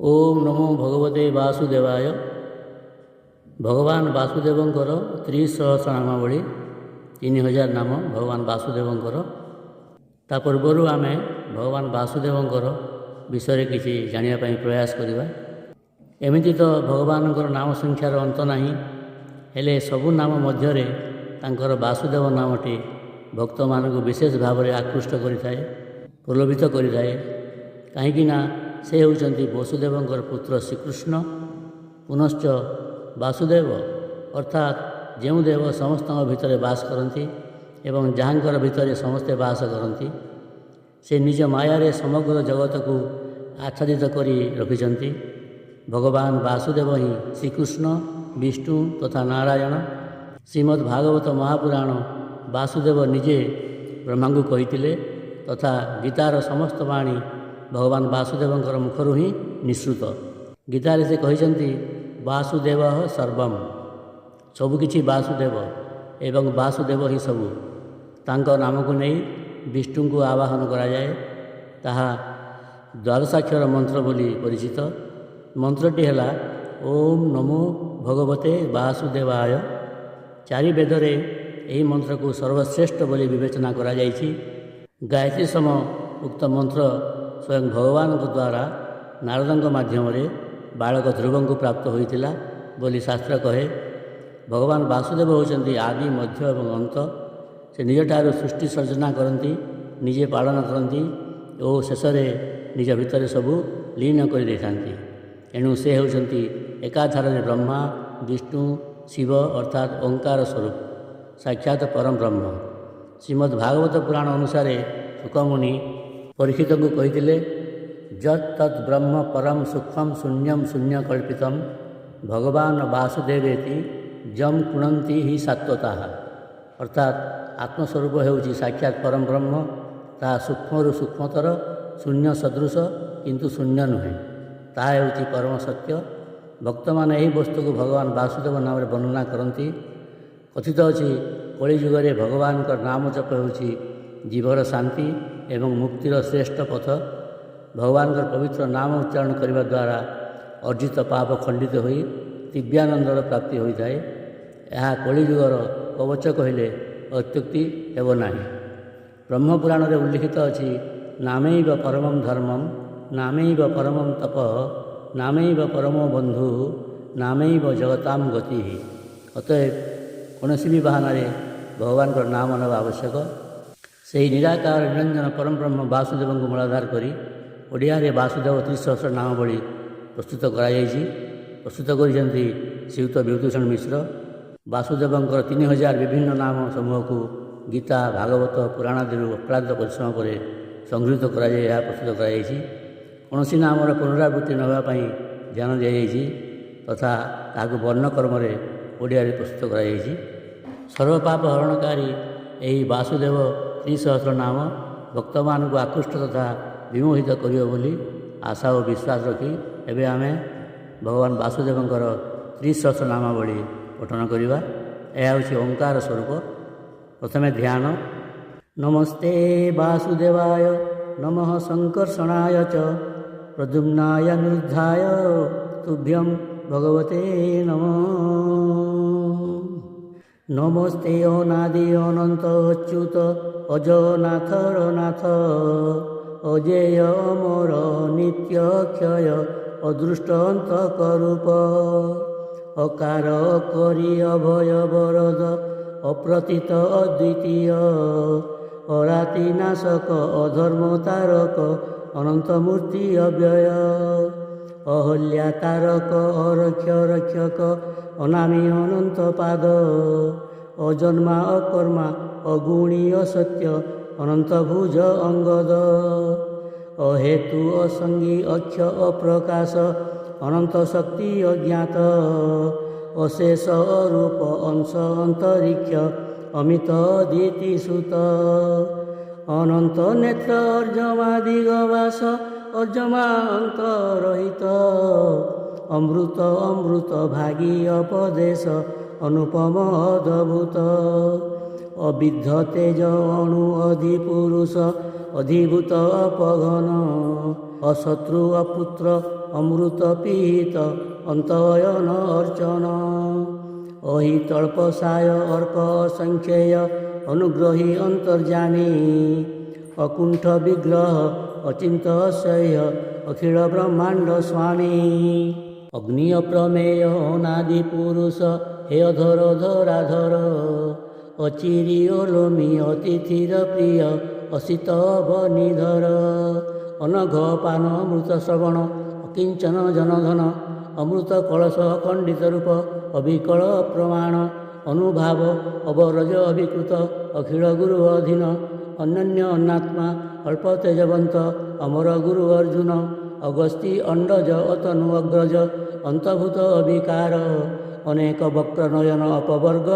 ओम नमो भगवते वासुदेवाय। भगवान वासुदेवंकर 300 3000 नाम भगवान वासुदेवंकर। ता पूर्वरु आमे भगवान वासुदेवंकर विषय किसी जानिया पई प्रयास करिबा। एमिति तो भगवानकर नाम संख्यार अंत नाही, हेले सबु नाम मध्यरे तांकर वासुदेव नामटी भक्त मानक विशेष भाव में आकृष्ट करिथाए, प्रलोभित करिथाए। काहेकि ना से होउचंती वसुदेवंकर पुत्र श्रीकृष्ण। पुनश्च वासुदेव अर्थात जो देव समस्त भितर बास करती एवं जहाँकर भितर समस्ते बास करती, से निज मायारे समग्र जगत को आच्छादित करी रखिछंती। भगवान वासुदेव ही श्रीकृष्ण, विष्णु तथा नारायण। श्रीमद् भागवत महापुराण वासुदेव निजे ब्रह्मा को कही तथा गीतार समस्त वाणी भगवान वासुदेवंकर मुखरु ही निश्रुत। गीतारे से कहिसंती वासुदेव सर्वम, सबुकिछि वासुदेव एवं वासुदेव ही सबु। तांको नाम को नहीं विष्णु को आवाहन करा जाए, ताहा द्वादशाक्षर मंत्र बोली परिचित। मंत्रटी है ओम नमो भगवते वासुदेवाय। चारि वेदरे यही मंत्र को सर्वश्रेष्ठ बोली विवेचना करा जाइछि। गायत्री सम उक्त मंत्र स्वयं भगवान द्वारा नारद माध्यम बालक ध्रुव को प्राप्त होता बोली शास्त्र कहे। भगवान वासुदेव होती आदि मध्य एवं अंत। से निजठार सृष्टि सर्जना करती, निजे पालन करती और शेष निज भितर सबू लीन कर एणु से होती एकाधार ब्रह्मा विष्णु शिव अर्थात ओंकार स्वरूप साक्षात परम ब्रह्म। श्रीमद् भागवत पुराण अनुसार सुखमुनि परीक्षित को कही जत् तत् ब्रह्म परम सूक्ष्म शून्यम शून्यकल्पितम भगवान वासुदेवेति जम कुणंती ही सात्वता। अर्थात आत्मस्वरूप होउछि साक्षात परम ब्रह्म, ता सूक्ष्मरु सूक्ष्मतर शून्य सदृश किंतु शून्य नुहे, ताहा होउछि परम सत्य। भक्त माने यही वस्तु को भगवान वासुदेव नाम वर्णना करती। कथित अछि कलि जुगरे भगवान का नाम जप होउछि जीवर शांति एवं मुक्तिर श्रेष्ठ पथ। भगवान का पवित्र नाम उच्चारण करने द्वारा अर्जित पाप खंडित हो दिव्यानंदर प्राप्ति होता है। यह कलिजुगर कवच कहले अत्युक्ति हेब नाही। ब्रह्मपुराण में उल्लिखित अच्छी नामैव परमं धर्मं नामैव परमं तप नामैव परमो बंधु नामैव जगताम गति। अतएव कौन भी बहाना भगवान का नाम नवा आवश्यक। से निराकार निरंजन परम ब्रह्म वासुदेव को मूलाधार करी ओडिया वासुदेव 300 नामावली प्रस्तुत कराई। प्रस्तुत करिसेंती श्रीयुक्त विभूतिभूषण मिश्र। वासुदेवंकर 3000 विभिन्न नाम समूह को गीता भागवत पुराण आदि अक्लांत परिश्रम पर संगृहीत कराई प्रस्तुत कराई। कौन नामर पुनरावृत्ति नापी ध्यान दी जाइए तथा ताकू वर्णकर्म ओडिया प्रस्तुत कराई। सर्वपाप हरणकारी यही वासुदेव 300 नाम भक्त मान को आकृष्ट तथा विमोहित करियो बोली आशा और विश्वास रखी एबे आमे भगवान वासुदेवंकर 300 नामावली पठन करिबा। यह हूँ ओंकार स्वरूप। प्रथमे ध्यान। नमस्ते वासुदेवाय नमः संकर्षणाय च प्रद्युम्नाय निरुद्धाय तुभ्यं भगवते नमः। नमस्ते अनादि अनंत अच्युत अजनाथर नाथ अजेय अमर नित्य क्षय अदृष्ट अंतकरूप अकार करी अभय वरद अप्रतीत अद्वितीय अरातिनाशक अधर्म तारक अनंत मूर्ति अव्यय अहल्या तारक अरक्ष रक्षक अनामी अनंत पाद अजन्मा अकर्मा अगुणी असत्य अनंत भुज अंगद अहेतु असंगी अक्ष अप्रकाश अनंत शक्ति अज्ञात अशेष अरूप अंश अंतरिक्ष अमित दीति सुत अनंत नेत्र अर्जमा दिगवास अर्जमा अंतरहित अमृत अमृत भागी अपदेश अनुपम अद्भुत अविद्ध तेज अणु अधिपुरुष ଅଧିଭୂତ ଅପଘନ ଅଶତ୍ରୁ ଅପୁତ୍ର ଅମୃତ ପିହିତ ଅନ୍ତୟନ ଅର୍ଚନ ଅହିତଳ୍ପସାୟ ଅର୍କ ଅସଂଖ୍ୟେୟ ଅନୁଗ୍ରହୀ ଅନ୍ତର୍ଯାମୀ ଅକୁଣ୍ଠ ବିଗ୍ରହ ଅଚିନ୍ତ ଅସହ୍ୟ ଅଖିଳ ବ୍ରହ୍ମାଣ୍ଡ ସ୍ୱାମୀ ଅଗ୍ନି ଅପ୍ରମେୟ ଅନାଦି ପୁରୁଷ ହେ ଅଧର ଧରାଧର ଅଚିରି ଓଲୋମି ଅତିଥିର ପ୍ରିୟ ଅସିତ ଅବନିଧର ଅନଘ ପାନ ଅମୃତ ଶ୍ରବଣ ଅକିଞ୍ଚନ ଜନଧନ ଅମୃତ କଳସ ଖଣ୍ଡିତ ରୂପ ଅବିକଳ ପ୍ରମାଣ ଅନୁଭାବ ଅବରଜ ଅବିକୃତ ଅଖିଳ ଗୁରୁ ଅଧୀନ ଅନନ୍ୟ ଅନ୍ନାତ୍ମା ଅଳ୍ପ ତେଜବନ୍ତ ଅମର ଗୁରୁ ଅର୍ଜୁନ ଅଗସ୍ତି ଅଣ୍ଡଜ ଅତନୁ ଅଗ୍ରଜ ଅନ୍ତର୍ଭୂତ ଅବିକାର ଅନେକ ବକ୍ର ନୟନ ଅପବର୍ଗ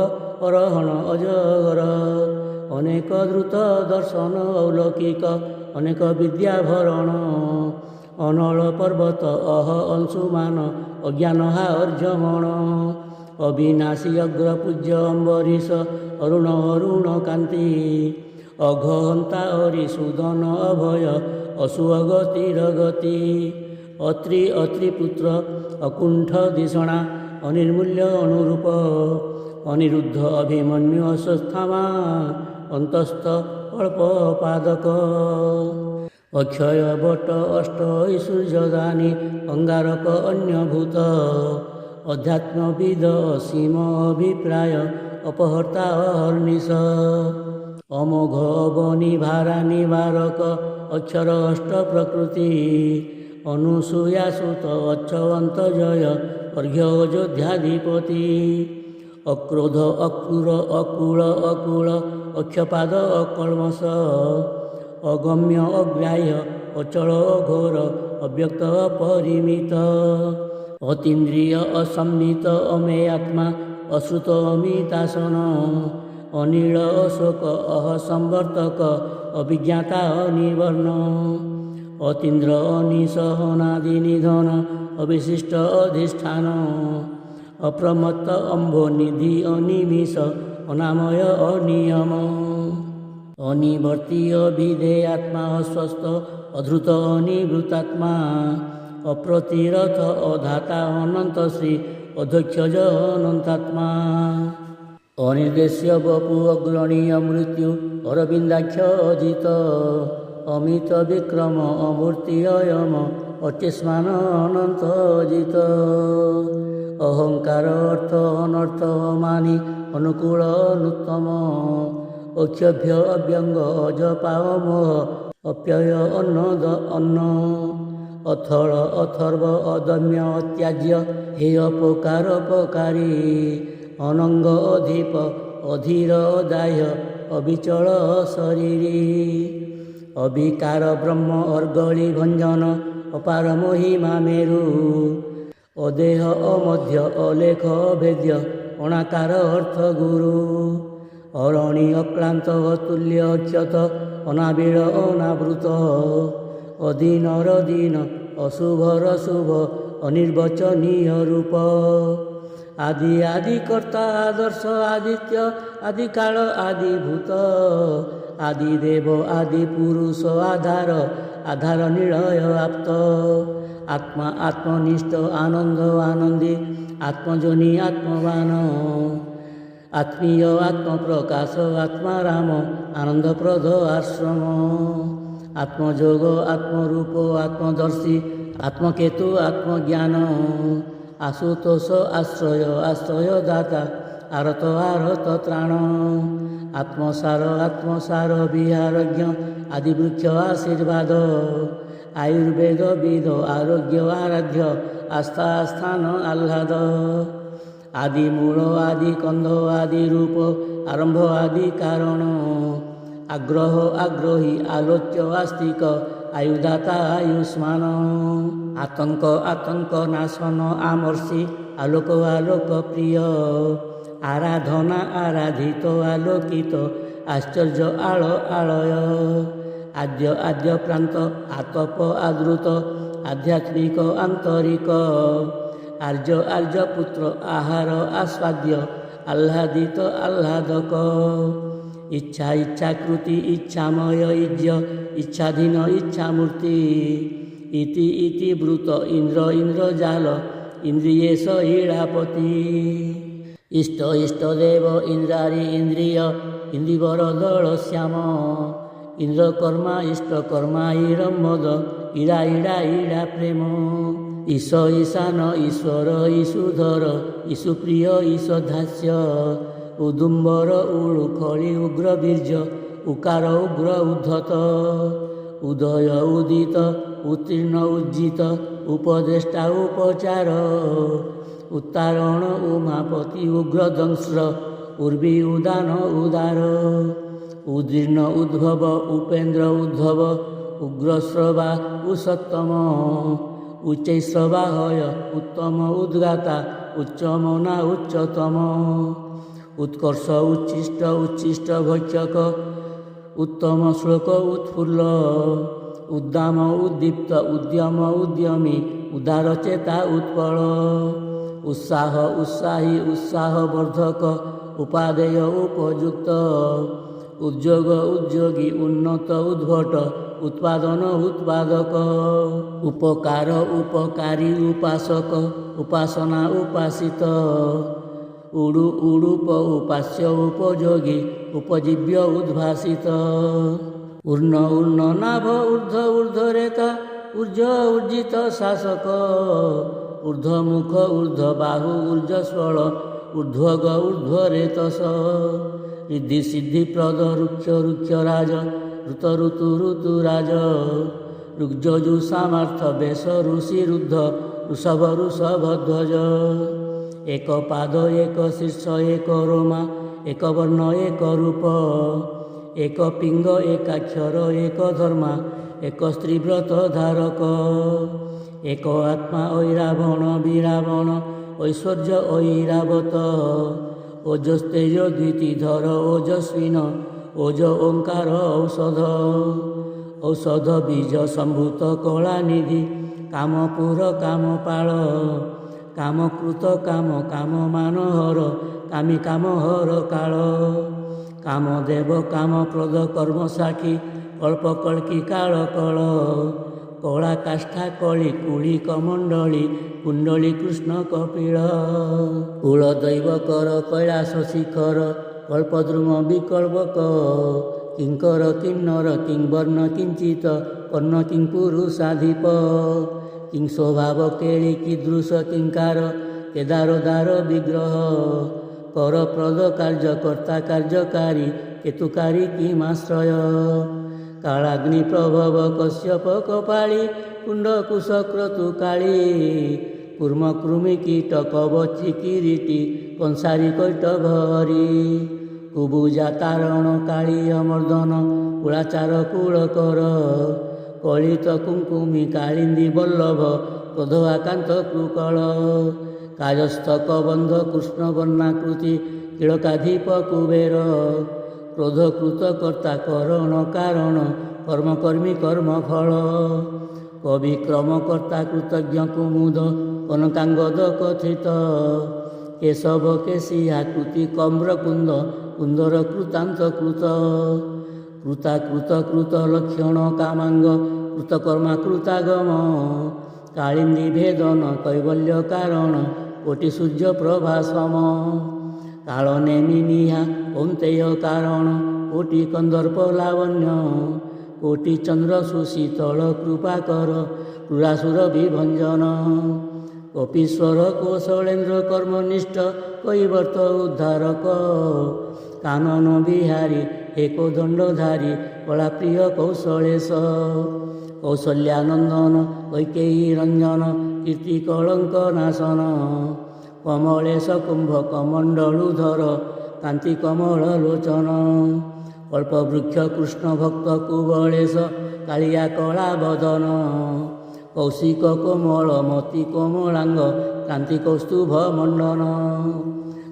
ଅରହଣ ଅଜଗର ଅନେକ ଦ୍ରୁତ ଦର୍ଶନ ଅଲୌକିକ ଅନେକ ବିଦ୍ୟାଭରଣ ଅନଳ ପର୍ବତ ଅହ ଅଂଶୁମାନ ଅଜ୍ଞାନ ହା ଅର୍ଜମଣ ଅବିନାଶୀ ଅଗ୍ର ପୂଜ୍ୟ ଅମ୍ବରୀଶ ଅରୁଣ ଅରୁଣ କାନ୍ତି ଅଘହନ୍ତା ଅରିସୁଦନ ଅଭୟ ଅସୁଅଗତିର ଗତି ଅତ୍ରି ଅତ୍ରିପୁତ୍ର ଅକୁଣ୍ଠ ଦିଷଣା ଅନିର୍ମୂଲ୍ୟ ଅନୁରୂପ ଅନିରୁଦ୍ଧ ଅଭିମନ୍ୟୁ ଅଶ୍ୱତ୍ଥାମା ଅନ୍ତସ୍ଥ ଅଳ୍ପ ପାଦକ ଅକ୍ଷୟ ବଟ ଅଷ୍ଟ ଐଶ୍ୱର୍ଯ୍ୟଦାନୀ ଅଙ୍ଗାରକ ଅନ୍ୟଭୂତ ଅଧ୍ୟାତ୍ମବିଦ ଅସୀମ ଅଭିପ୍ରାୟ ଅପହର୍ତ୍ତା ଅହର୍ନିଶ ଅମୋଘ ଅବନିଭାରା ନିବାରକ ଅକ୍ଷର ଅଷ୍ଟ ପ୍ରକୃତି ଅନୁସୂୟାସୁତ ଅଚ୍ଛବନ୍ତ ଜୟ ଅର୍ଘ୍ୟ ଅଯୋଧ୍ୟାଧିପତି ଅକ୍ରୋଧ ଅକ୍ରୂର ଅକୁଳ ଅକୁଳ ଅକ୍ଷପାଦ ଅକଳ୍ମଷ ଅଗମ୍ୟ ଅଗ୍ରାହ୍ୟ ଅଚଳ ଅଘୋର ଅବ୍ୟକ୍ତ ଅପରିମିତ ଅତୀନ୍ଦ୍ରିୟ ଅସମ୍ମିତ ଅମେ ଆତ୍ମା ଅଶ୍ରୁତ ଅମିତାସନ ଅନୀଳ ଅଶୋକ ଅହସଂବର୍ତ୍ତକ ଅଭିଜ୍ଞାତା ଅନିବର୍ଣ୍ଣ ଅତୀନ୍ଦ୍ର ଅନିଶହନାଦି ନିଧନ ଅବିଶିଷ୍ଟ ଅଧିଷ୍ଠାନ ଅପ୍ରମତ୍ତ ଅମ୍ଭୋନିଧି ଅନିମିଷ ଅନାମୟ ଅନିୟମ ଅନିବର୍ତ୍ତୀ ଅଭିଧେୟାତ୍ମା ଅସ୍ୱସ୍ଥ ଅଧୃତ ଅନିବୃତାତ୍ମା ଅପ୍ରତିରଥ ଅଧାତା ଅନନ୍ତ ଶ୍ରୀ ଅଧ୍ୟକ୍ଷଜ ଅନନ୍ତାତ୍ମା ଅନିର୍ଦ୍ଦେଶ୍ୟ ବପୁ ଅଗ୍ରଣୀୟ ମୃତ୍ୟୁ ଅରବିନ୍ଦାକ୍ଷ ଅଜିତ ଅମିତ ବିକ୍ରମ ଅମୂର୍ତ୍ତି ଅୟମ ଅଚ୍ୟୁଷ୍ମାନ ଅନନ୍ତ ଅଜିତ ଅହଙ୍କାର ଅର୍ଥ ଅନର୍ଥ ଅମାନି ଅନୁକୂଳ ଅନୁତ୍ତମ ଅକ୍ଷଭ୍ୟ ଅବ୍ୟଙ୍ଗ ଅଜପା ଅମୋହ ଅପ୍ୟୟ ଅନ୍ନ ଅଥଳ ଅଥର୍ବ ଅଦମ୍ୟ ଅତ୍ୟାଜ୍ୟ ହେ ଅପକାର ଅପକାରୀ ଅନଙ୍ଗ ଅଧୀପ ଅଧୀର ଅଦାହ୍ୟ ଅବିଚଳ ଶରୀରୀ ଅବିକାର ବ୍ରହ୍ମ ଅର୍ଗଳି ଭଞ୍ଜନ ଅପାର ମହିମା ମେରୁ ଅଦେହ ଅମଧ୍ୟ ଅଲେଖ ଅଭେଦ୍ୟ ଅଣାକାର ଅର୍ଥ ଗୁରୁ ଅରଣୀ ଅକ୍ଳାନ୍ତ ଅତୁଲ୍ୟ ଅକ୍ଷତ ଅନାବିଳ ଅନାବୃତ ଅଦୀନର ଦୀନ ଅଶୁଭର ଶୁଭ ଅନିର୍ବଚନୀୟ ରୂପ ଆଦି ଆଦି କର୍ତ୍ତା ଆଦର୍ଶ ଆଦିତ୍ୟ ଆଦି କାଳ ଆଦିଭୂତ ଆଦି ଦେବ ଆଦି ପୁରୁଷ ଆଧାର ଆଧାର ନିଳୟ ଆପ୍ତ ଆତ୍ମା ଆତ୍ମନିଷ୍ଠ ଆନନ୍ଦ ଆନନ୍ଦୀ ଆତ୍ମଜନୀ ଆତ୍ମବାନ ଆତ୍ମୀୟ ଆତ୍ମପ୍ରକାଶ ଆତ୍ମାରାମ ଆନନ୍ଦପ୍ରଦ ଆଶ୍ରମ ଆତ୍ମଯୋଗ ଆତ୍ମରୂପ ଆତ୍ମଦର୍ଶୀ ଆତ୍ମକେତୁ ଆତ୍ମଜ୍ଞାନ ଆଶୁତୋଷ ଆଶ୍ରୟ ଆଶ୍ରୟଦାତା ଆରତ ଆରତ ତ୍ରାଣ ଆତ୍ମସାର ଆତ୍ମସାର ବିହାରଜ୍ଞ ଆଦିବୃକ୍ଷ ଆଶୀର୍ବାଦ ଆୟୁର୍ବେଦ ବିଦ ଆରୋଗ୍ୟ ଆରାଧ୍ୟ ଆସ୍ଥା ଆସ୍ଥାନ ଆହ୍ଲାଦ ଆଦି ମୂଳ ଆଦି କନ୍ଧ ଆଦି ରୂପ ଆରମ୍ଭ ଆଦି କାରଣ ଆଗ୍ରହ ଆଗ୍ରହୀ ଆଲୋଚ୍ୟ ଆସ୍ତିକ ଆୟୁଦାତା ଆୟୁଷ୍ମାନ ଆତଙ୍କ ଆତଙ୍କ ନାଶନ ଆମର୍ଷି ଆଲୋକ ଆଲୋକ ପ୍ରିୟ ଆରାଧନା ଆରାଧିତ ଆଲୋକିତ ଆଶ୍ଚର୍ଯ୍ୟ ଆଳ ଆଳୟ ଆଦ୍ୟ ଆଦ୍ୟ ପ୍ରାନ୍ତ ଆତପ ଆଦୃତ ଆଧ୍ୟାତ୍ମିକ ଆନ୍ତରିକ ଆର୍ଯ୍ୟ ଆର୍ଯ୍ୟ ପୁତ୍ର ଆହାର ଆସ୍ୱାଦ୍ୟ ଆହ୍ଲାଦିତ ଆହ୍ଲାଦକ इच्छा इच्छाकृति इच्छामय इज्य इच्छाधीन इच्छामूर्ति इति इति ब्रूत इंद्र इंद्रजाल इंद्रियेश ईड़ापति इष्ट इष्टदेव इंद्रारी इंद्रिय इंद्रिवर दल श्याम इंद्रकर्मा इष्टकर्मा ईरमद ईड़ा ईड़ा ईड़ा प्रेम ईश ईशान ईश्वर ईशुधर ईशुप्रिय ईशधास्य उदुम्बर उड़ुखली उग्र बीर्ज उकार उग्र उद्धत उदय उदित उत्तीर्ण उज्जित उपदेष्टा उपचार उत्तारण उमापति उग्र दंश्र उर्वी उदान उदार उदीर्ण उद्भव उपेन्द्र उद्धव उग्रश्रवा उसत्तम उच्चैश्रवाहय उत्तम उद्गाता उच्चमना उच्चतम उत्कर्ष उच्छिष्ट उच्छिष्ट भक्षक उत्तम श्लोक उत्फुल्ल उद्दाम उद्दीप्त उद्यम उद्यमी उदारचेता उत्पल उत्साह उत्साही उत्साहवर्धक उपादेय उपयुक्त उद्योग उद्योगी उन्नत उद्भट उत्पादन उत्पादक उपकार उपकारी उपासक उपासना उपासित उडु उडुप उपास्य उपयोगी उपजीव्य उद्भासित ऊर्ण ऊर्ण नाभ ऊर्ध्व ऊर्ध्वरेखा ऊर्ज ऊर्जित शासक ऊर्ध्वमुख ऊर्ध्व बाहु ऊर्जस्वल ऊर्ध्वग ऊर्ध्वरेतस रिद्धि सिद्धिप्रद रुक्ष रुक्षराज ऋत ऋतु ऋतुराज ऋग्जजु सामर्थ्य बेश ऋषि रुद्ध ऋषभ ऋषभध्वज एक पाद एक शीर्ष एक रोमा एक वर्ण एक रूप एक पिंग एकाक्षर एक धर्मा एक स्त्रीव्रत धारक एक आत्मा ऐरावण विरावण ऐश्वर्य ऐरावत ओजस्तेज द्वितीधर ओजस्विन ओज ओंकार औषध औषध बीज संभूत कलानिधि कामपुर कामपाल कामकृत काम काम मानहर कामी कामहर काल कामदेव कामप्रद कर्मसाक्षी कल्पकल्की काल कल कला काष्ठा कली कुली कमंडली कुंडली कृष्ण कपिल कुलदैव कर कैलास शिखर कल्पद्रुम विकल्पक किंकर किन्नर किंवर्ण किंचित कर्ण किं पुरुषाधिप किं स्वभाव केळि कीदृश किंकार केदारदार विग्रह कर प्रद कार्यकर्ता कार्यकारी केतुकारी किमाश्रय कालाग्नि प्रभव कश्यप कपाळी कुंडकुश क्रतुकाळी कूर्म कृमि कीट कवची किरीटी कंसारी कैटभरी कुबुजा तारण काळी अमर्दन कुलाचार कुलकर कलित कुंकुमी कालिंदी वल्लभ क्रोधवाकांत कृकल कायस्थ कबंध कृष्ण वर्णाकृति तिलकाधीप कुबेर क्रोधकृत कर्ता करण कारण कर्मकर्मी कर्मफल कविक्रमकर्ता कृतज्ञ कुमुद कनकांगद कथित केशव केशियाकृति कम्रकुंद कुंदर कृतांत कृत कृताकृत कृत लक्षण कामांग कृतकर्मा कृतागम कालिंदी भेदन कैवल्य कारण कोटि सूर्य प्रभा सम काल नेमि निहा औन्तेय कारण कोटि कंदर्प लावण्य कोटि चंद्र सुशीतल कृपाकर क्रूरासुर विभंजन कपीश्वर कौशलेन्द्र कर्मनिष्ठ कैवर्त उद्धारक कानन बिहारी एको दंडधारी कलाप्रिय कौशलेश कौशल्यानंदन कैकेयी रंजन कीर्ति कलंक नाशन कमलेश कुंभ कमंडलुधर कांति कमल लोचन कल्पवृक्ष कृष्ण भक्त कुबलेश कालिया कला बदन कौशिक कोमल मति कोमलांग कांति कौस्तुभ मंडन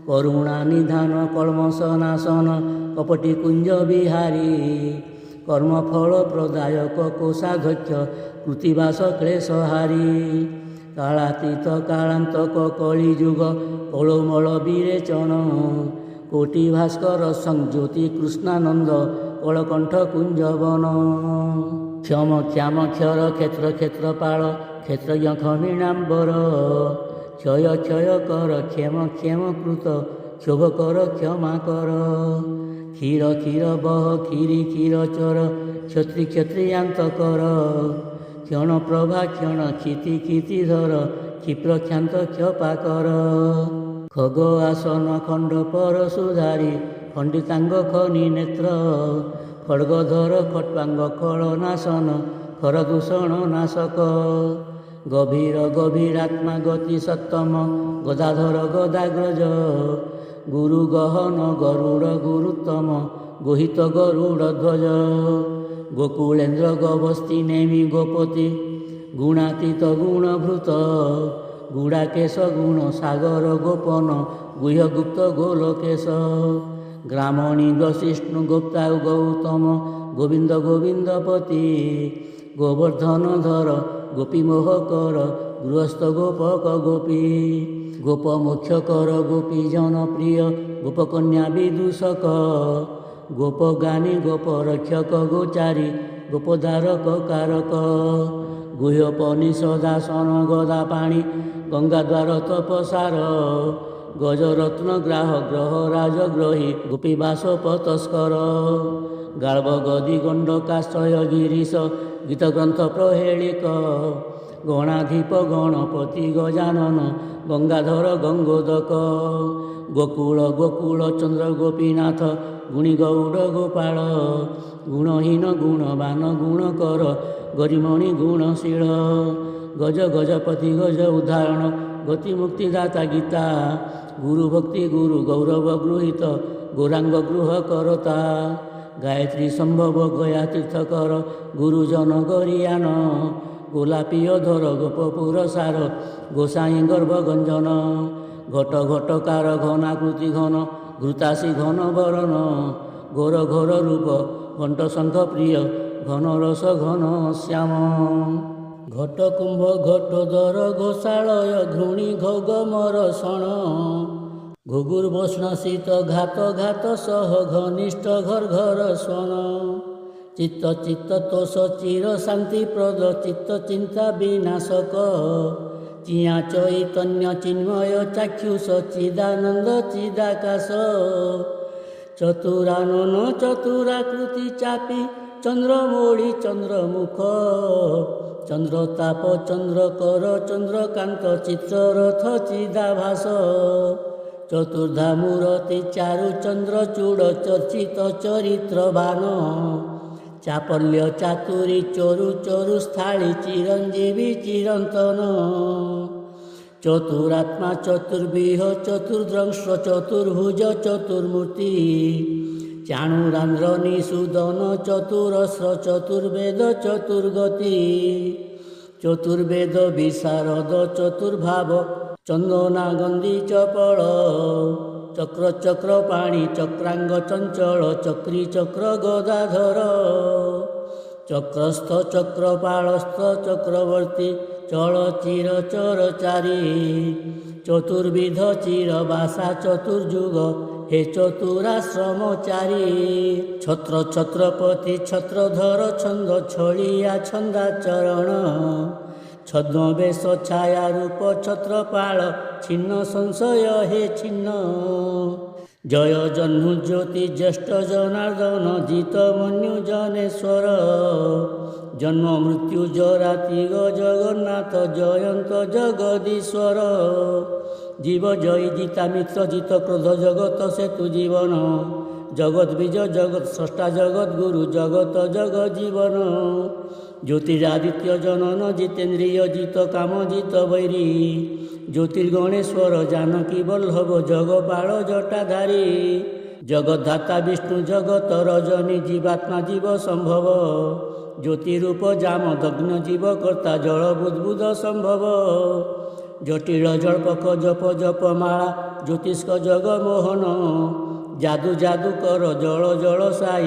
करुणा निधान कल्मष नाशन कपटी कुंज बिहारी कर्मफल प्रदायक कोषाध्यक्ष कृतिवास क्लेशहारी कालातीत कालांतक कलिजुग कलोमल विरेचन କୋଟି ଭାସ୍କର ସଂଜ୍ୟୋତି କୃଷ୍ଣାନନ୍ଦ କଳକଣ୍ଠ କୁଞ୍ଜବନ। କ୍ଷମ କ୍ଷାମ କ୍ଷର କ୍ଷେତ୍ର କ୍ଷେତ୍ରପାଳ କ୍ଷେତ୍ରଜ୍ଞ ଖମିଣାମ୍ବର। କ୍ଷୟ କ୍ଷୟ କର କ୍ଷେମ କ୍ଷେମ କୃତ କ୍ଷୋଭ କର କ୍ଷମା କର। କ୍ଷୀର କ୍ଷୀର ବହ କ୍ଷୀରି କ୍ଷୀର ଚର କ୍ଷତ୍ରି କ୍ଷତ୍ରିୟାନ୍ତ କର। କ୍ଷଣ ପ୍ରଭା କ୍ଷଣ କ୍ଷିତି କ୍ଷିତିଧର କ୍ଷିପ୍ର କ୍ଷାନ୍ତ କ୍ଷପା କର। ଖଗ ଆସନ ଖଣ୍ଡ ପର ସୁଧାରି ଖଣ୍ଡିତାଙ୍ଗ ଖନି ନେତ୍ର। ଖଡ଼୍ଗଧର ଖଟ୍ୱାଙ୍ଗ ଖଳ ନାଶନ ଖର ଦୂଷଣ ନାଶକ। ଗଭୀର ଗଭୀରାତ୍ମା ଗତି ସତ୍ତମ ଗଦାଧର ଗଦାଗ୍ରଜ। ଗୁରୁ ଗହନ ଗରୁଡ଼ ଗୁରୁତ୍ତମ ଗୋହିତ ଗରୁଡ଼ ଧ୍ୱଜ। ଗୋକୁଳେନ୍ଦ୍ର ଗବସ୍ତି ନେମି ଗୋପତି ଗୁଣାତୀତ ଗୁଣଭୃତ। ଗୁଡ଼ାକେଶ ଗୁଣ ସାଗର ଗୋପନ ଗୁହ୍ୟଗୁପ୍ତ ଗୋଲକେଶ। ଗ୍ରାମଣୀ ବଶିଷ୍ଣୁ ଗୋପ୍ତା ଗୌତମ ଗୋବିନ୍ଦ ଗୋବିନ୍ଦପତି। ଗୋବର୍ଦ୍ଧନ ଧର ଗୋପୀ ମୋହ କର ଗୃହସ୍ଥ ଗୋପକ ଗୋପୀ। ଗୋପ ମୋକ୍ଷ କର ଗୋପୀ ଜନପ୍ରିୟ ଗୋପକନ୍ୟା ବିଦୂଷକ। ଗୋପଗାନୀ ଗୋପ ରକ୍ଷକ ଗୋଚାରୀ ଗୋପଧାରକ କାରକ। ଗୁହ୍ୟୋପନିଷଦାସନ ଗଦା ପାଣି ଗଙ୍ଗାଦ୍ୱାର ତପସାର। ଗଜରତ୍ନ ଗ୍ରାହ ଗ୍ରହ ରାଜଗ୍ରହୀ ଗୋପୀବାସ ପତସ୍କର। ଗାଳ୍ବ ଗଦି ଗଣ୍ଡକାଶ୍ରୟ ଗିରିଶ ଗୀତଗ୍ରନ୍ଥ ପ୍ରହେଳିକ। ଗଣାଧୀପ ଗଣପତି ଗଜାନନ ଗଙ୍ଗାଧର ଗଙ୍ଗୋଦକ। ଗୋକୁଳ ଗୋକୁଳ ଚନ୍ଦ୍ର ଗୋପୀନାଥ ଗୁଣୀ ଗୌଡ଼ ଗୋପାଳ। ଗୁଣହୀନ ଗୁଣବାନ ଗୁଣ କର ଗରିମଣି ଗୁଣଶୀଳ। ଗଜ ଗଜପତି ଗଜ ଉଦାହରଣ ଗତି ମୁକ୍ତିଦାତା ଗୀତା। ଗୁରୁ ଭକ୍ତି ଗୁରୁ ଗୌରବ ଗୃହୀତ ଗୌରାଙ୍ଗ ଗୃହ କରତା। ଗାୟତ୍ରୀ ସମ୍ଭବ ଗୟା ତୀର୍ଥକର ଗୁରୁଜନ ଗରିୟାନ। ଗୋଲାପୀୟ ଧର ଗୋପପୁର ସାର ଗୋସାଇଁ ଗର୍ଭ ଗଞ୍ଜନ। ଘଟ ଘଟକାର ଘନାକୃତି ଘନ ଘୃତାସୀ ଘନ ବରନ। ଘୋର ଘୋର ରୂପ ଘଣ୍ଟ ଶଙ୍ଖ ପ୍ରିୟ ଘନ ରସ ଘନ ଶ୍ୟାମ। ଘଟ କୁମ୍ଭ ଘଟୋଦର ଘୋଷାଳୟ ଘୃଣୀ ଘୌଗମର ଶଣ। ଘୁଘୁର୍ଭୋଷ୍ଣ ଶୀତ ଘାତ ଘାତ ସହ ଘନିଷ୍ଠ ଘର ଘର ସ୍ୱନ। ଚିତ୍ତ ଚିତ୍ତ ତୋଷ ଚିର ଶାନ୍ତିପ୍ରଦ ଚିତ୍ତ ଚିନ୍ତା ବିନାଶକ। ଚିଆଁ ଚୈତନ୍ୟ ଚିନ୍ମୟ ଚାକ୍ଷୁଷ ଚିଦାନନ୍ଦ ଚିଦାକାଶ। ଚତୁରାନନ ଚତୁରାକୃତି ଚାପି ଚନ୍ଦ୍ରମୌଳି ଚନ୍ଦ୍ରମୁଖ। ଚନ୍ଦ୍ରତାପ ଚନ୍ଦ୍ରକର ଚନ୍ଦ୍ରକାନ୍ତ ଚିତ୍ରରଥ ଚିଦାଭାସ। ଚତୁର୍ଦ୍ଧା ମୂରତି ଚାରୁ ଚନ୍ଦ୍ରଚୂଡ଼ ଚର୍ଚ୍ଚିତ ଚରିତ୍ରବାନ। ଚାପଲ୍ୟ ଚାତୁରୀ ଚରୁ ଚରୁ ସ୍ଥାଳୀ ଚିରଞ୍ଜୀବୀ ଚିରନ୍ତନ। ଚତୁରାତ୍ମା ଚତୁର୍ବିହ ଚତୁର୍ଦ୍ରଂଶ ଚତୁର୍ଭୁଜ ଚତୁର୍ମୂର୍ତ୍ତି। ଚାଣୁରାନ୍ଦ୍ର ନିଷୂଦନ ଚତୁରସ୍ର ଚତୁର୍ବେଦ ଚତୁର୍ଗତି। ଚତୁର୍ବେଦ ବିଶାରଦ ଚତୁର୍ଭାବ ଚନ୍ଦନାଗନ୍ଧି ଚପଳ। ଚକ୍ର ଚକ୍ର ପାଣି ଚକ୍ରାଙ୍ଗ ଚଞ୍ଚଳ ଚକ୍ରୀ ଚକ୍ର ଗଦାଧର। ଚକ୍ରସ୍ଥ ଚକ୍ରପାଳସ୍ଥ ଚକ୍ରବର୍ତ୍ତୀ ଚଳ ଚିର ଚରଚାରୀ। ଚତୁର୍ବିଧ ଚିର ବାସା ଚତୁର୍ଯୁଗ ହେ ଚତୁରାଶ୍ରମଚାରୀ। ଛତ୍ର ଛତ୍ରପତି ଛତ୍ରଧର ଛନ୍ଦ ଛଳିଆ ଛନ୍ଦାଚରଣ। ଛଦ୍ମବେଶ ଛାୟା ରୂପ ଛତ୍ରପାଳ ଛିନ୍ନ ସଂଶୟ ହେ ଛିନ୍ନ। ଜୟ ଜହ୍ନୁ ଜ୍ୟୋତି ଜ୍ୟେଷ୍ଠ ଜନାର୍ଦ୍ଦନ ଜିତ ମନ୍ୟୁ ଜନେଶ୍ୱର। ଜନ୍ମ ମୃତ୍ୟୁ ଜରାତିଗ ଜଗନ୍ନାଥ ଜୟନ୍ତ ଜଗଦୀଶ୍ୱର। জীব জয়ী জিতা মিত্র জিত ক্রোধ জগত সেতু জীবন। জগৎ বীজ জগৎ স্রষ্টা জগৎ গুরু জগত জগ জীবন। জ্যোতিরাদিত্য জনন জিতেন্দ্রিয় জিত কাম জিত বৈরী। জ্যোতির্গণেশ্বর জানকী বল্লভ জগপাল জটাধারী। জগদ্ধাতা বিষ্ণু জগত রজনী জীবাত্মা জীব সম্ভব। জ্যোতিরূপ জাম দগ্ন জীব কর্তা জল বুদ্বুদ সম্ভব। জটিল জল্পক জপ জপমালা জ্যোতিষ্ক জগমোহন। যাদু যাদু কর জল জল সাই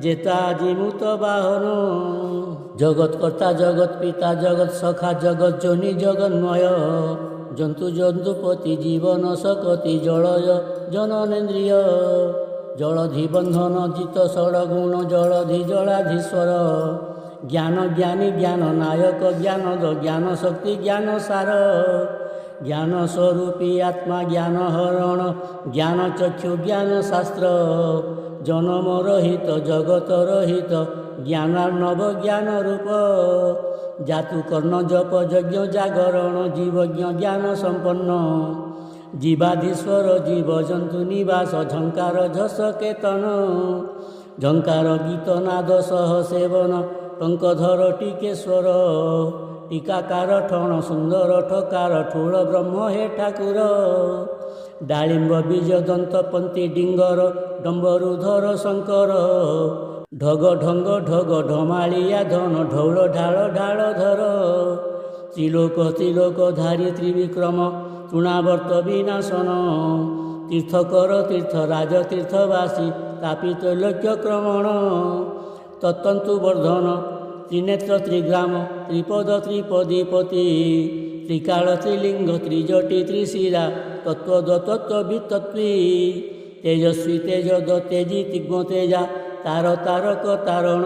জেতা জিমুত বাহন। জগৎকর্তা জগৎ পিতা জগৎ সখা জগৎ জনী জগন্ময়। জন্তু জন্তুপতি জীবন সকতি জলজ জননেন্দ্রিয় জলধি বন্ধন জিত ষড়গুণ জলধি জলাধীশ্বর জ্ঞান জ্ঞানী জ্ঞান নায়ক জ্ঞানদ জ্ঞান শক্তি জ্ঞান সার জ্ঞান স্বরূপী আত্মা জ্ঞান হରଣ জ্ঞান চক্ষু জ্ঞান শাস্ত্র জনম রহিত জগত রহিত জ্ঞানার্ণব জ্ঞান রূপ জাতু কর্ণ জপ যজ্ঞ জাগରଣ জীবজ্ঞ জ্ঞাନ সম্পন্ন জীবাধীশ্বর জীবজন্তু নিবাସ ঝঙ্କାର ঝସ কেতନ ঝঙ্କାର ଗୀତ ନାଦ ସହ ସେବନ ଟଙ୍କଧର ଟିକେଶ୍ୱର ଟିକାକାର ଠଣ ସୁନ୍ଦର ଠକାର ଠୁଳ ବ୍ରହ୍ମ ହେ ଠାକୁର ଡାଳିମ୍ବ ବୀଜ ଦନ୍ତ ପନ୍ତି ଡିଙ୍ଗର ଡମ୍ବରୁଧର ଶଙ୍କର ଢଗ ଢଙ୍ଗ ଢଗ ଢମାଳିଆ ଧନ ଢୌଳ ଢାଳ ଢାଳ ଧର ତ୍ରିଲୋକ ତ୍ରିଲୋକ ଧାରି ତ୍ରିବିକ୍ରମ ତୃଣାବର୍ତ୍ତ ବିନାଶନ ତୀର୍ଥକର ତୀର୍ଥ ରାଜ ତୀର୍ଥବାସୀ ତାପି ତ୍ରୈଲୋକ୍ୟ କ୍ରମଣ ତତ୍ତନ୍ତୁ ବର୍ଦ୍ଧନ ତ୍ରିନେତ୍ର ତ୍ରିଗ୍ରାମ ତ୍ରିପଦ ତ୍ରିପଦୀପତି ତ୍ରିକାଳ ତ୍ରିଲିଙ୍ଗ ତ୍ରିଜଟି ତ୍ରିଶିରା ତତ୍ତ୍ୱଦ ତତ୍ତ୍ୱବିତତ୍ତ୍ୱୀ ତେଜସ୍ୱୀ ତେଜଦ ତେଜି ତିଗ୍ମ ତେଜା ତାର ତାରକ ତାରଣ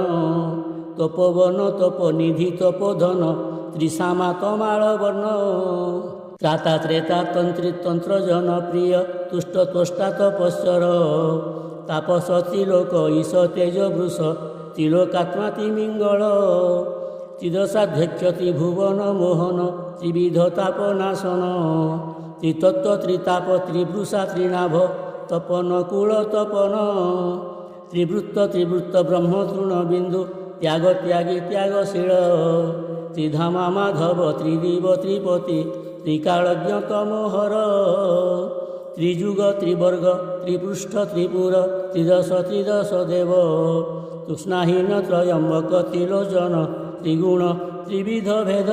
ତପୋବନ ତପନିଧି ତପୋଧନ ତ୍ରିଶାମା ତମାଳ ବର୍ଣ୍ଣ ତ୍ରାତା ତ୍ରେତା ତନ୍ତ୍ରୀ ତନ୍ତ୍ର ଜନପ୍ରିୟ ତୁଷ୍ଟ ତ୍ୱଷ୍ଟା ତପସ୍ୱର ତାପସ ତ୍ରିଲୋକ ଈଶ ତେଜ ବୃଷ ତ୍ରିଲୋକାତ୍ମା ତ୍ରିମିଙ୍ଗଳ ତ୍ରିଦଶାଧ୍ୟକ୍ଷ ତ୍ରିଭୁବନ ମୋହନ ତ୍ରିବିଧ ତାପନାଶନ ତ୍ରିତତ୍ତ୍ୱ ତ୍ରିତାପ ତ୍ରିବୃଷା ତ୍ରିନାଭ ତପନ କୂଳ ତପନ ତ୍ରିବୃତ୍ତ ତ୍ରିବୃତ୍ତ ବ୍ରହ୍ମ ତୃଣ ବିନ୍ଦୁ ତ୍ୟାଗ ତ୍ୟାଗୀ ତ୍ୟାଗଶୀଳ ତ୍ରିଧାମା ମାଧବ ତ୍ରିଦିବ ତ୍ରିପତି ତ୍ରିକାଳଜ୍ଞ ତମୋହର ତ୍ରିଯୁଗ ତ୍ରିବର୍ଗ ତ୍ରିପୃଷ୍ଠ ତ୍ରିପୁର ତ୍ରିଦଶ ତ୍ରିଦଶ ଦେବ ତୃଷ୍ଣାହୀନ ତ୍ରୟମ୍ବକ ତ୍ରିଲୋଚନ ତ୍ରିଗୁଣ ତ୍ରିବିଧ ଭେଦ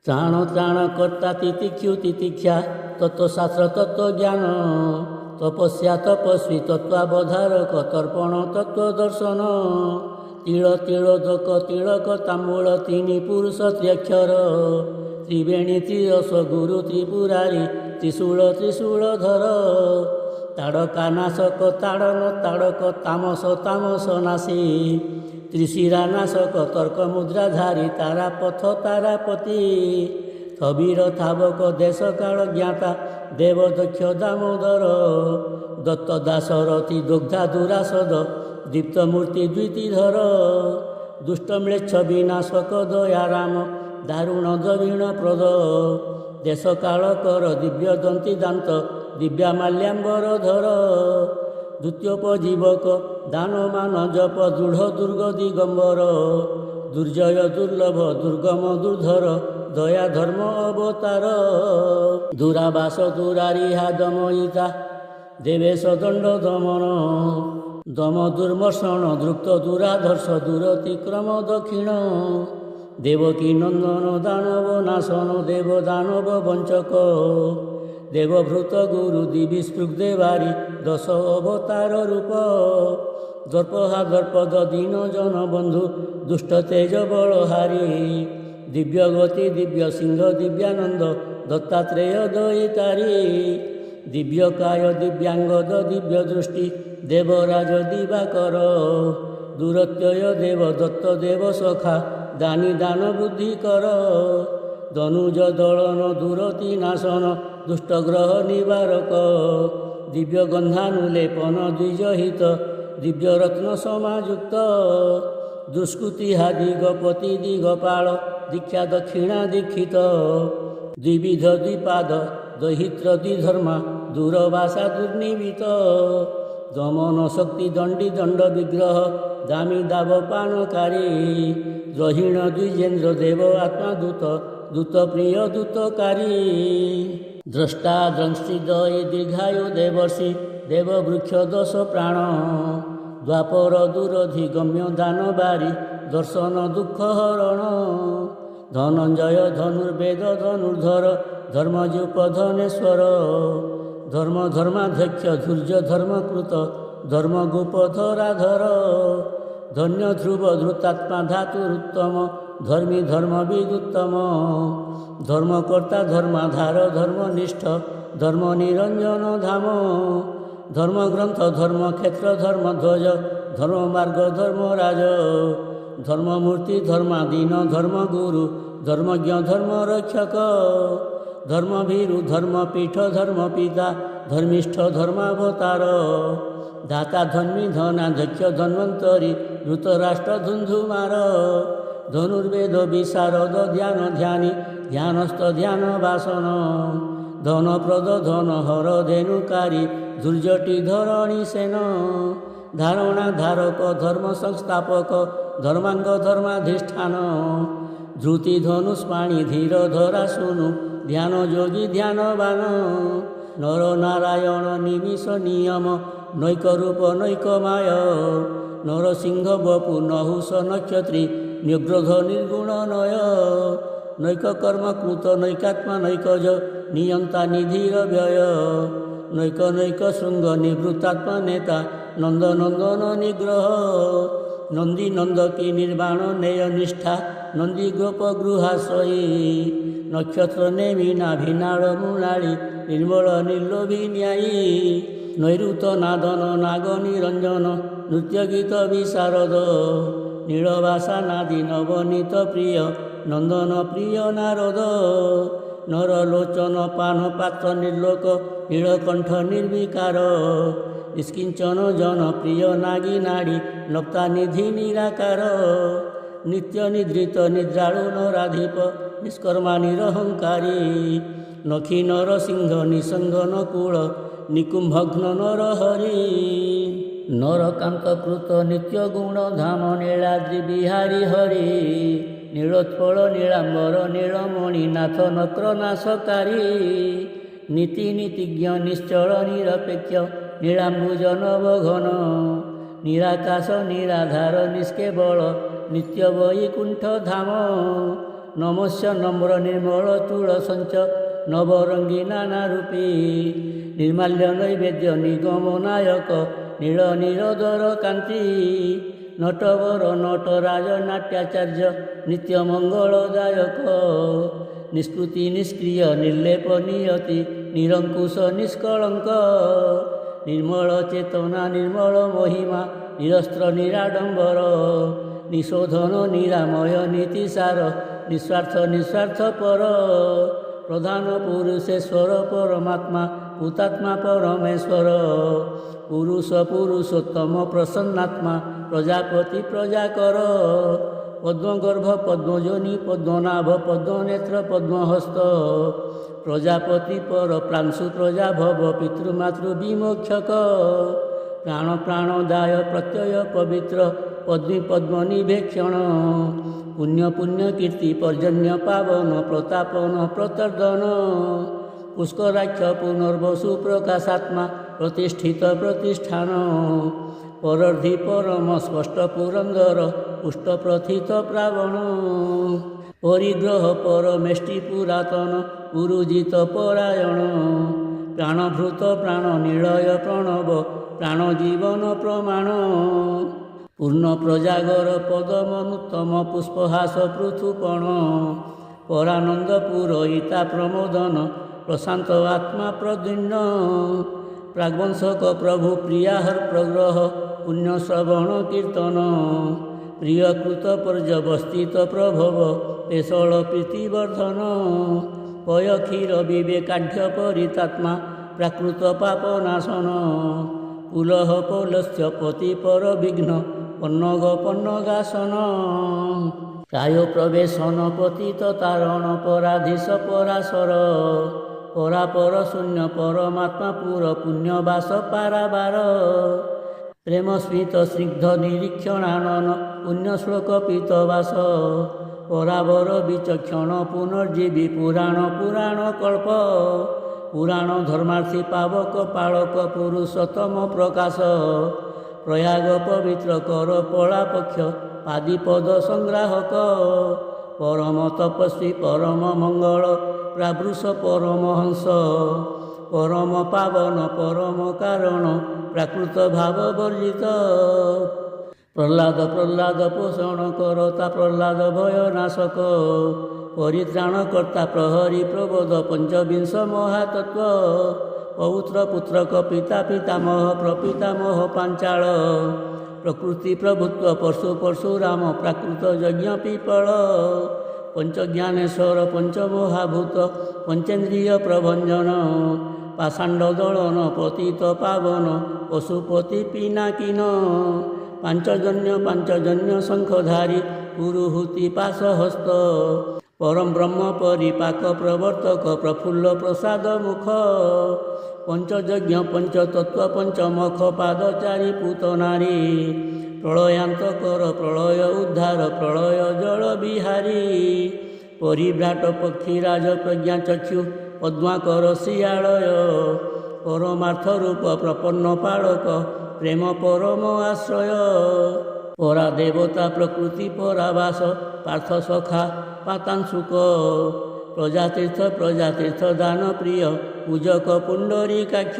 ତ୍ରାଣ ତ୍ରାଣ କର୍ତ୍ତା ତିତିକ୍ଷୁ ତିତିକ୍ଷା ତତ୍ତ୍ୱଶାସ୍ତ୍ର ତତ୍ତ୍ୱଜ୍ଞାନ ତପସ୍ୟା ତପସ୍ୱୀ ତତ୍ତ୍ୱାବଧାରକ ତର୍ପଣ ତତ୍ତ୍ୱଦର୍ଶନ ତିଳ ତିଳୋଦକ ତିଳକ ତାମ୍ବୂଳ ତିନି ପୁରୁଷ ତ୍ର୍ୟକ୍ଷର ତ୍ରିବେଣୀ ତ୍ରିରସ ଗୁରୁ ତ୍ରିପୁରାରୀ ତ୍ରିଶୂଳ ତ୍ରିଶୂଳଧର ତାଡ଼କା ନାଶକ ତାଡ଼ନ ତାଡ଼କ ତାମସ ତାମସ ନାଶୀ ତ୍ରିଶିରା ନାଶକ ତର୍କ ମୁଦ୍ରାଧାରୀ ତାରାପଥ ତାରାପତି ଥବିର ଥାବକ ଦେଶ କାଳ ଜ୍ଞାତା ଦେବଦକ୍ଷ ଦାମୋଦର ଦତ୍ତ ଦାଶରଥୀ ଦୁଗ୍ଧା ଦୁରାସଦ ଦୀପ୍ତମୂର୍ତ୍ତି ଦ୍ୱିତୀଧର ଦୁଷ୍ଟମ୍ଲେଚ୍ଛ ବିନାଶକ ଦୟାରାମ ଦାରୁଣ ଦବିଣ ପ୍ରଦ ଦେଶ କାଳ କର ଦିବ୍ୟ ଦନ୍ତୀ ଦାନ୍ତ ଦିବ୍ୟାମାଲ୍ୟାମ୍ବର ଧର ଦ୍ୱିତୀୟୋପଜୀବକ ଦାନମାନ ଜପ ଦୃଢ଼ ଦୁର୍ଗ ଦିଗମ୍ବର ଦୁର୍ଜୟ ଦୁର୍ଲଭ ଦୁର୍ଗମ ଦୁର୍ଧର ଦୟା ଧର୍ମ ଅବତାର ଦୁରାବାସ ଦୁରାରିହା ଦମୟିତା ଦେବେଶ ଦଣ୍ଡ ଦମନ ଦମ ଦୁର୍ମର୍ଷଣ ଦୃକ୍ତ ଦୁରାଧର୍ଷ ଦୂରତିକ୍ରମ ଦକ୍ଷିଣ ଦେବକୀ ନନ୍ଦନ ଦାନବ ନାଶନ ଦେବ ଦାନବ ବଞ୍ଚକ ଦେବଭୃତ ଗୁରୁ ଦିବିସ୍ପୃଗ୍ଦେବାରୀ ଦଶ ଅବତାର ରୂପ ଦର୍ପହା ଦର୍ପଦ ଦୀନ ଜନ ବନ୍ଧୁ ଦୁଷ୍ଟ ତେଜ ବଳହାରୀ ଦିବ୍ୟଗତି ଦିବ୍ୟ ସିଂହ ଦିବ୍ୟାନନ୍ଦ ଦତ୍ତାତ୍ରେୟ ଦୟିତାରୀ ଦିବ୍ୟକାୟ ଦିବ୍ୟାଙ୍ଗଦ ଦିବ୍ୟ ଦୃଷ୍ଟି ଦେବରାଜ ଦିବାକର ଦୂରତ୍ୟୟ ଦେବ ଦତ୍ତ ଦେବ ସଖା ଦାନି ଦାନ ବୁଦ୍ଧି କର ଦନୁଜ ଦଳନ ଦୂରତି ନାଶନ ଦୁଷ୍ଟଗ୍ରହ ନିବାରକ ଦିବ୍ୟ ଗନ୍ଧାନୁଲେପନ ଦ୍ୱିଜହିତ ଦିବ୍ୟରତ୍ନ ସମାଯୁକ୍ତ ଦୁଷ୍କୃତିହା ଦିଗପତି ଦିଗପାଳ ଦୀକ୍ଷା ଦକ୍ଷିଣା ଦୀକ୍ଷିତ ଦ୍ୱିବିଧ ଦ୍ୱିପାଦ ଦୈହିତ୍ର ଦ୍ୱିଧର୍ମା ଦୂରବାସା ଦୁର୍ନିମିତ ଦମନ ଶକ୍ତି ଦଣ୍ଡି ଦଣ୍ଡ ବିଗ୍ରହ ଦାମୀ ଦାବ ପାନକାରୀ ଦ୍ରହୀଣ ଦ୍ୱିଜେନ୍ଦ୍ର ଦେବ ଆତ୍ମାଦୂତ ଦୂତ ପ୍ରିୟ ଦୂତକାରୀ ଦ୍ରଷ୍ଟା ଦ୍ରଂସି ଦୟୀ ଦୀର୍ଘାୟୁ ଦେବର୍ଷି ଦେବବୃକ୍ଷ ଦଶ ପ୍ରାଣ ଦ୍ୱାପର ଦୂରଧି ଗମ୍ୟ ଦାନବାରୀ ଦର୍ଶନ ଦୁଃଖ ହରଣ ଧନଞ୍ଜୟ ଧନୁର୍ବେଦ ଧନୁର୍ଧର ଧର୍ମଜୂପ ଧନେଶ୍ୱର ଧର୍ମ ଧର୍ମାଧ୍ୟକ୍ଷ ଧୂର୍ଯ୍ୟ ଧର୍ମକୃତ ଧର୍ମଗୋପ ଧରାଧର ଧନ୍ୟ ଧ୍ରୁବ ଧୃତାତ୍ମା ଧାତୁରୁତ୍ତମ ଧର୍ମୀ ଧର୍ମବିଦୁତ୍ତମ ধর্মকর্তা ধর্মাধার ধর্মনিষ্ঠ ধর্ম নিরঞ্জন ধাম ধর্মগ্রন্থ ধর্মক্ষেত্র ধর্মধ্বজ ধর্মমার্গ ধর্মরাজ ধর্মমূর্তি ধর্মাধীন ধর্মগুরু ধর্মজ্ঞ ধর্মরক্ষক ধর্মভীরু ধর্মপীঠ ধর্মপিতা ধর্মিষ্ঠ ধর্মাবতার দাতা ধর্মী ধনাধ্যক্ষ ধন্বন্তরী ধৃতরাষ্ট্র ধুন্ধুমার ধনুর্বেদ বিশারদ ধ্যান ধ্যানী ধ্যানস্থ ধ্যান বাসন ধনপ্রদ ধন হর ধেনুকারী দুর্জটি ধরণী সেন ধারণা ধারক ধর্ম সংস্থাপক ধর্মাঙ্গ ধর্মাধিষ্ঠান ধ্রুতি ধনুষ্পাণী ধীর ধরা শুনু ধ্যান যোগী ধ্যানবান নর নারায়ণ নিমিষ নিয়ম নৈক রূপ নৈক মায় নরসিংহ বপু নহুষ নক্ষত্রী নিগ্রধ নির্গুণ নয় নৈক কর্ম কৃত নৈকাত্মা নৈকজ নিয়ন্তা নিধির ব্যয় নৈক নৈক শৃঙ্গ নিবৃত্তাত্মা নেতা নন্দ নন্দন নিগ্রহ নন্দী নন্দকী নির্বাণ নেয় নিষ্ঠা নন্দী গোপ গৃহাশ্রয়ী নক্ষত্র নেমি নাভিনাড় মূলাড়ি ନିର୍ମଳ ନିର୍ଲୋଭୀ ନ୍ୟାୟୀ ନୈରୁତ ନାଦନ ନାଗ ନିରଞ୍ଜନ ନୃତ୍ୟ ଗୀତ ବିଶାରଦ ନୀଳବାସା ନାଦି ନବନୀତ ପ୍ରିୟ ନନ୍ଦନ ପ୍ରିୟ ନାରଦ ନରଲୋଚନ ପାନ ପାତ୍ର ନିର୍ଲୋକ ନୀଳକଣ୍ଠ ନିର୍ବିକାର ନିଷ୍କିଞ୍ଚନ ଜନ ପ୍ରିୟ ନାଗୀ ନାଡ଼ି ନକ୍ତା ନିଧି ନିରାକାର ନିତ୍ୟ ନିଦ୍ରିତ ନିଦ୍ରାଳୁ ନରାଧିପ ନିଷ୍କର୍ମା ନିରହଙ୍କାରୀ ନଖି ନରସିଂହ ନିସଙ୍ଗ ନକୁଳ ନିକୁମ୍ଭଘ୍ନ ନରହରି ନରକାନ୍ତ କୃତ ନିତ୍ୟ ଗୁଣ ଧାମ ନୀଳାଦ୍ରି ବିହାରୀ ହରି ନୀଳୋତ୍ପଳ ନୀଳାମ୍ବର ନୀଳମଣି ନାଥ ନକ୍ର ନାଶକାରୀ ନୀତି ନୀତିଜ୍ଞ ନିଶ୍ଚଳ ନିରପେକ୍ଷ ନୀଳାମ୍ବୁଜ ନବଘନ ନିରାକାଶ ନିରାଧାର ନିଷ୍କେବଳ ନିତ୍ୟ ବୈକୁଣ୍ଠ ଧାମ ନମସ୍ୟ ନମ୍ର ନିର୍ମଳ ତୁଳ ସଞ୍ଚ ନବରଙ୍ଗୀ ନାନା ରୂପୀ ନିର୍ମାଲ୍ୟ ନୈବେଦ୍ୟ ନିଗମ ନାୟକ ନୀଳ ନିରୋଦର କାନ୍ତି ନଟବର ନଟରାଜ ନାଟ୍ୟାଚାର୍ଯ୍ୟ ନିତ୍ୟ ମଙ୍ଗଳଦାୟକ ନିଷ୍କୃତି ନିଷ୍କ୍ରିୟ ନିର୍ଲେପ ନିୟତି ନିରଙ୍କୁଶ ନିଷ୍କଳଙ୍କ ନିର୍ମଳ ଚେତନା ନିର୍ମଳ ମହିମା ନିରସ୍ତ୍ର ନିରାଡମ୍ବର ନିଶୋଧନ ନିରାମୟ ନୀତିସାର ନିଃସ୍ୱାର୍ଥ ନିଃସ୍ୱାର୍ଥ ପର ପ୍ରଧାନ ପୁରୁଷେଶ୍ୱର ପରମାତ୍ମା ଭୂତାତ୍ମା ପରମେଶ୍ୱର ପୁରୁଷ ପୁରୁଷୋତ୍ତମ ପ୍ରସନ୍ନାତ୍ମା ପ୍ରଜାପତି ପ୍ରଜାକର ପଦ୍ମଗର୍ଭ ପଦ୍ମଜୋନି ପଦ୍ମନାଭ ପଦ୍ମନେତ୍ର ପଦ୍ମହସ୍ତ ପ୍ରଜାପତି ପର ପ୍ରାଂଶୁ ପ୍ରଜାଭବ ପିତୃମାତୃ ବିମୋକ୍ଷକ ପ୍ରାଣ ପ୍ରାଣଦାୟ ପ୍ରତ୍ୟୟ ପବିତ୍ର ପଦ୍ମୀ ପଦ୍ମନିଭେକ୍ଷଣ ପୁଣ୍ୟ ପୁଣ୍ୟ କୀର୍ତ୍ତି ପର୍ଜନ୍ୟ ପାବନ ପ୍ରତାପନ ପ୍ରତର୍ଦନ ପୁଷ୍କରାକ୍ଷ ପୁନର୍ବସୁ ପ୍ରକାଶାତ୍ମା ପ୍ରତିଷ୍ଠିତ ପ୍ରତିଷ୍ଠାନ ପରର୍ଦ୍ଧି ପରମ ସ୍ପଷ୍ଟ ପୁରନ୍ଦର ପୁଷ୍ଟ ପ୍ରଥିତ ପ୍ରାବଣ ପରିଗ୍ରହ ପରମେଷ୍ଟି ପୁରାତନ ପୁରୁଜିତ ପରାୟଣ ପ୍ରାଣଭୃତ ପ୍ରାଣ ନିଳୟ ପ୍ରଣବ ପ୍ରାଣ ଜୀବନ ପ୍ରମାଣ ପୂର୍ଣ୍ଣ ପ୍ରଜାଗର ପଦମନୁତ୍ତମ ପୁଷ୍ପହାସ ପୃଥୁପଣ ପରାନନ୍ଦ ପୁରୋହିତା ପ୍ରମୋଦନ ପ୍ରଶାନ୍ତ ଆତ୍ମା ପ୍ରଦ୍ୟୁମ୍ନ ପ୍ରାଗ୍ବଂଶକ ପ୍ରଭୁ ପ୍ରିୟାହର ପ୍ରଗ୍ରହ ପୁଣ୍ୟଶ୍ରବଣ କୀର୍ତ୍ତନ ପ୍ରିୟକୃତ ପର୍ଯ୍ୟବସ୍ଥିତ ପ୍ରଭବ ପେଶଳ ପ୍ରୀତିବର୍ଦ୍ଧନ ପୟ କ୍ଷୀର ବିବେକାଢ୍ୟ ପରିତାତ୍ମା ପ୍ରାକୃତ ପାପନାଶନ ପୁଲହ ପୌଲସ୍ୟ ପତି ପର ବିଘ୍ନ ପନ୍ନଗ ପନ୍ନଗାସନ ପ୍ରାୟ ପ୍ରବେଶନ ପତିତ ତାରଣ ପରାଧୀଶ ପରାଶର ପରାପର ଶୂନ୍ୟ ପରମାତ୍ମା ପୁର ପୁଣ୍ୟବାସ ପାରାବାର ପ୍ରେମ ସ୍ମିତ ସ୍ନିଗ୍ଧ ନିରୀକ୍ଷଣାନନ ପୁଣ୍ୟଶ୍ଳୋକ ପୀତବାସ ପରାବର ବିଚକ୍ଷଣ ପୁନର୍ଜୀବୀ ପୁରାଣ ପୁରାଣ କଳ୍ପ ପୁରାଣ ଧର୍ମାର୍ଥୀ ପାବକ ପାଳକ ପୁରୁଷୋତ୍ତମ ପ୍ରକାଶ ପ୍ରୟାଗ ପବିତ୍ର କର ପଳାପକ୍ଷ ପାଦିପଦ ସଂଗ୍ରାହକ ପରମ ତପସ୍ୱୀ ପରମ ମଙ୍ଗଳ ପ୍ରାବୃଷ ପରମହଂସ ପରମ ପାବନ ପରମ କାରଣ ପ୍ରାକୃତ ଭାବ ବର୍ଜିତ ପ୍ରହ୍ଲାଦ ପ୍ରହ୍ଲାଦ ପୋଷଣ କରତା ପ୍ରହ୍ଲାଦ ଭୟ ନାଶକ ପରିତ୍ରାଣକର୍ତ୍ତା ପ୍ରହରି ପ୍ରବୋଧ ପଞ୍ଚବିଂଶ ମହାତତ୍ଵ ପୌତ୍ର ପୁତ୍ରକ ପିତା ପିତାମହ ପ୍ରପିତାମହ ପାଞ୍ଚାଳ ପ୍ରକୃତି ପ୍ରଭୁତ୍ୱ ପଶୁ ପରଶୁରାମ ପ୍ରାକୃତ ଯଜ୍ଞ ପିପଳ ପଞ୍ଚଜ୍ଞାନେଶ୍ୱର ପଞ୍ଚମହାଭୂତ ପଞ୍ଚେନ୍ଦ୍ରିୟ ପ୍ରଭଞ୍ଜନ ପାଷାଣ୍ଡ ଦଳନ ପତିତ ପାବନ ପଶୁପତି ପିନାକିନ ପାଞ୍ଚଜନ୍ୟ ଶଙ୍ଖଧାରୀ ପୁରୁହୁତି ପାଶହସ୍ତ ପରମ ବ୍ରହ୍ମ ପରିପାକ ପ୍ରବର୍ତ୍ତକ ପ୍ରଫୁଲ୍ଲ ପ୍ରସାଦ ମୁଖ ପଞ୍ଚଯଜ୍ଞ ପଞ୍ଚତତ୍ଵ ପଞ୍ଚମଖ ପାଦଚାରୀ ପୂତନାରୀ ପ୍ରଳୟାନ୍ତକର ପ୍ରଳୟ ଉଦ୍ଧାର ପ୍ରଳୟ ଜଳ ବିହାରୀ ପରିଭ୍ରାଟ ପକ୍ଷୀରାଜ ପ୍ରଜ୍ଞାଚକ୍ଷୁ ପଦ୍ମାକର ଶିଆଳୟ ପରମାର୍ଥ ରୂପ ପ୍ରପନ୍ନ ପାଳକ ପ୍ରେମ ପରମ ଆଶ୍ରୟ ପରା ଦେବତା ପ୍ରକୃତି ପରାବାସ ପାର୍ଥ ସଖା ପାତାଂଶୁକ ପ୍ରଜାତୀର୍ଥ ଦାନ ପ୍ରିୟ ପୂଜକ ପୁଣ୍ଡରୀକାକ୍ଷ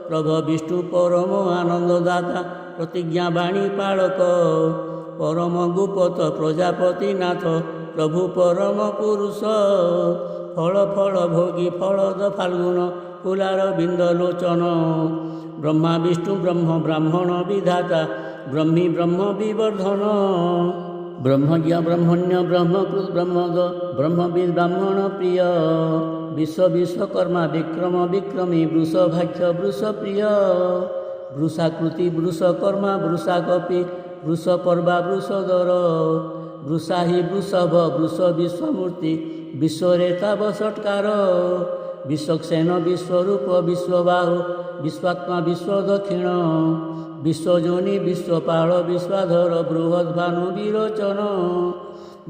ପ୍ରଭ ବିଷ୍ଣୁ ପରମ ଆନନ୍ଦଦାତା ପ୍ରତିଜ୍ଞା ବାଣୀ ପାଳକ ପରମ ଗୁପତ ପ୍ରଜାପତିନାଥ ପ୍ରଭୁ ପରମ ପୁରୁଷ ଫଳ ଫଳ ଭୋଗୀ ଫଳଦ ଫାଲ୍ଗୁଣ କୁଲାର ବିନ୍ଦ ଲୋଚନ ବ୍ରହ୍ମା ବିଷ୍ଣୁ ବ୍ରହ୍ମ ବ୍ରାହ୍ମଣ ବିଧାତା ବ୍ରହ୍ମୀ ବ୍ରହ୍ମ ବିବର୍ଦ୍ଧନ ବ୍ରହ୍ମଜ୍ଞ ବ୍ରହ୍ମଣ୍ୟ ବ୍ରହ୍ମକୃତ ବ୍ରହ୍ମଦ ବ୍ରହ୍ମବିଦ୍ ବ୍ରାହ୍ମଣ ପ୍ରିୟ ବିଶ୍ୱକର୍ମା ବିକ୍ରମ ବିକ୍ରମୀ ବୃଷଭାକ୍ଷ ବୃଷପ୍ରିୟ ବୃଷାକୃତି ବୃଷକର୍ମା ବୃଷାକପି ବୃଷପର୍ବା ବୃଷଧର ବୃଷାହି ବୃଷଭ ବୃଷ ବିଶ୍ୱମୂର୍ତ୍ତି ବିଶ୍ୱରେତା ବଷଟ୍କାର ବିଶ୍ୱକ୍ସେନ ବିଶ୍ୱରୂପ ବିଶ୍ୱବାହୁ ବିଶ୍ୱାତ୍ମା ବିଶ୍ୱଦକ୍ଷିଣ ବିଶ୍ୱଜୋନି ବିଶ୍ୱପାଳ ବିଶ୍ୱାଧର ବୃହଦ୍ଭାନୁ ବିରୋଚନ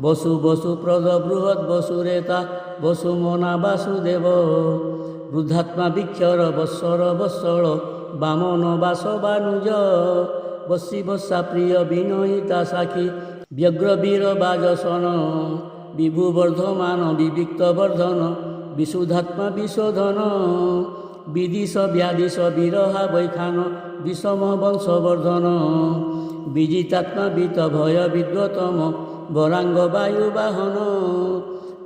ବସୁ ବସୁପ୍ରଦ ବୃହତ୍ ବସୁରେତା ବସୁମନା ବାସୁଦେବ ବୃଦ୍ଧାତ୍ମା ବିକ୍ଷର ବତ୍ସର ବତ୍ସଳ ବାମନ ବାସବାନୁଜ ବସି ବସା ପ୍ରିୟ ବିନୟିତା ସାକ୍ଷୀ ବ୍ୟଗ୍ରବୀର ବାଜସନ ବିଭୁ ବର୍ଦ୍ଧମାନ ବିବିକ୍ତ ବର୍ଦ୍ଧନ ବିଶୁଦ୍ଧାତ୍ମା ବିଶୋଧନ ବିଦିଶ ବ୍ୟାଦିଶ ବିରହା ବୈଖାନ ବିଷମ ବଂଶବର୍ଦ୍ଧନ ବିଜିତାତ୍ମା ବିତ ଭୟ ବିଦ୍ୱତମ ବରାଙ୍ଗ ବାୟୁ ବାହନ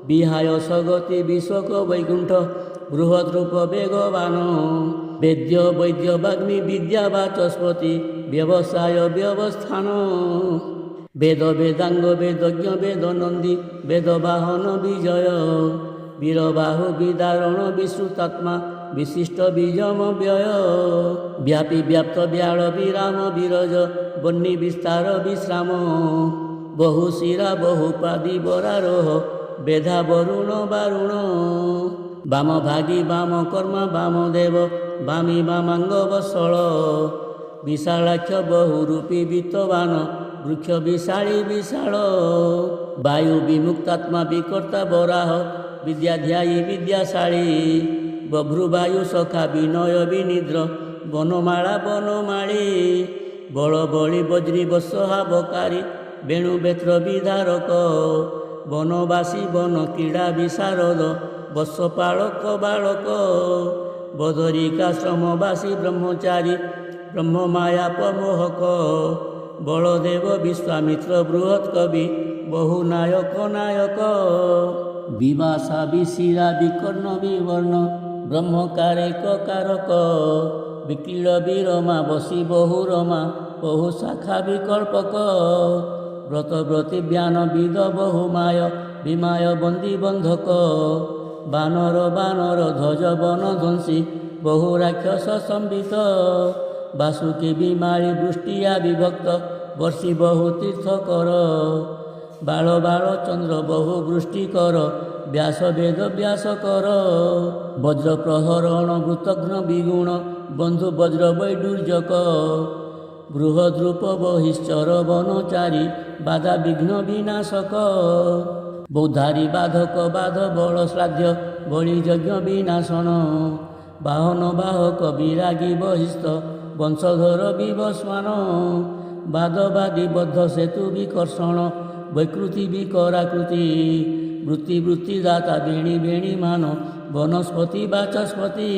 ବିହାୟ ସଗତି ବିଶ୍ୱକ ବୈକୁଣ୍ଠ ବୃହଦ୍ରୂପ ବେଗବାନ ବେଦ୍ୟ ବୈଦ୍ୟ ବାଗ୍ମୀ ବିଦ୍ୟା ବାଚସ୍ପତି ବ୍ୟବସାୟ ବ୍ୟବସ୍ଥାନ ବେଦ ବେଦାଙ୍ଗ ବେଦଜ୍ଞ ବେଦନନ୍ଦୀ ବେଦବାହନ ବିଜୟ ବୀରବାହୁ ବିଦାରଣ ବିଶ୍ରୁତାତ୍ମା ବିଶିଷ୍ଟ ବିଜମ ବ୍ୟୟ ବ୍ୟାପୀ ବ୍ୟାପ୍ତ ବ୍ୟାଳ ବିରାମ ବିରଜ ବହ୍ନି ବିସ୍ତାର ବିଶ୍ରାମ ବହୁ ଶିରା ବହୁ ପାଦି ବରାରୋହ ବେଧା ବରୁଣ ବାରୁଣ ବାମ ଭାଗୀ ବାମ କର୍ମା ବାମଦେବ ବାମୀ ବାମାଙ୍ଗ ବସଳ ବିଶାଳାକ୍ଷ ବହୁରୂପୀ ବିତ୍ତବାନ ବୃକ୍ଷ ବିଶାଳୀ ବିଶାଳ ବାୟୁ ବିମୁକ୍ତାତ୍ମା ବିକର୍ତ୍ତା ବରାହ ବିଦ୍ୟାଧ୍ୟାୟୀ ବିଦ୍ୟାଶାଳୀ ବଭ୍ରୁବାୟୁ ସଖା ବିନୟ ବିନିଦ୍ର ବନମାଳା ବନମାଳୀ ବଳ ବଳି ବଜ୍ରୀ ବତ୍ସହା ବକାରୀ ବେଣୁ ବେତ୍ର ବିଧାରକ ବନବାସୀ ବନ କ୍ରୀଡ଼ା ବିଶାରଦ ବତ୍ସପାଳକ ବାଳକ ବଦରିକାଶ୍ରମବାସୀ ବ୍ରହ୍ମଚାରୀ ବ୍ରହ୍ମମାୟା ପ୍ରମୋହକ ବଳଦେବ ବିଶ୍ୱାମିତ୍ର ବୃହତ୍ କବି ବହୁ ନାୟକ ନାୟକ ବିବାସା ବିଶିରା ବିକର୍ଣ୍ଣ ବିବର୍ଣ୍ଣ ବ୍ରହ୍ମକାରେକ କାରକ ବିକ୍ରୀଳ ବିରମା ବସି ବହୁ ରମା ବହୁ ଶାଖା ବିକଳ୍ପକ ବ୍ରତବ୍ରତୀ ବ୍ୟାନ ବିଦ ବହୁମାୟ ବିମାୟ ବନ୍ଦୀ ବନ୍ଧକ ବାନର ବାନର ଧ୍ୱଜ ବନ ଧ୍ୱଂସୀ ବହୁ ରାକ୍ଷସ ସମ୍ବିତ ବାସୁକୀ ବିମାଳୀ ବୃଷ୍ଟିଆ ବିଭକ୍ତ ବର୍ଷି ବହୁ ତୀର୍ଥକର ବାଳ ବାଳ ଚନ୍ଦ୍ର ବହୁ ବୃଷ୍ଟି କର ବ୍ୟାସ ବେଦ ବ୍ୟାସ କର ବଜ୍ର ପ୍ରହରଣ ବୃତଘ୍ନ ବିଗୁଣ ବନ୍ଧୁ ବଜ୍ର ବୈଡୁର୍ଯ୍ୟକ ବୃହଦ୍ରୂପ ବହିଶ୍ଚର ବନଚାରୀ ବାଧା ବିଘ୍ନ ବିନାଶକ ବୌଦ୍ଧାରୀ ବାଧକ ବାଧ ବଳ ଶ୍ରାଦ୍ଧ ବଳି ଯଜ୍ଞ ବିନାଶନ ବାହନ ବାହକ ବିରାଗୀ ବହିସ୍ଥ ବଂଶଧର ବିବସ୍ମାନ ବାଦବାଦୀ ବଦ୍ଧ ସେତୁ ବିକର୍ଷଣ ବୈକୃତି ବିକରାକୃତି ବୃତ୍ତି ବୃତ୍ତିଦାତା ବେଣୀ ବେଣୀମାନ ବନସ୍ପତି ବାଚସ୍ପତି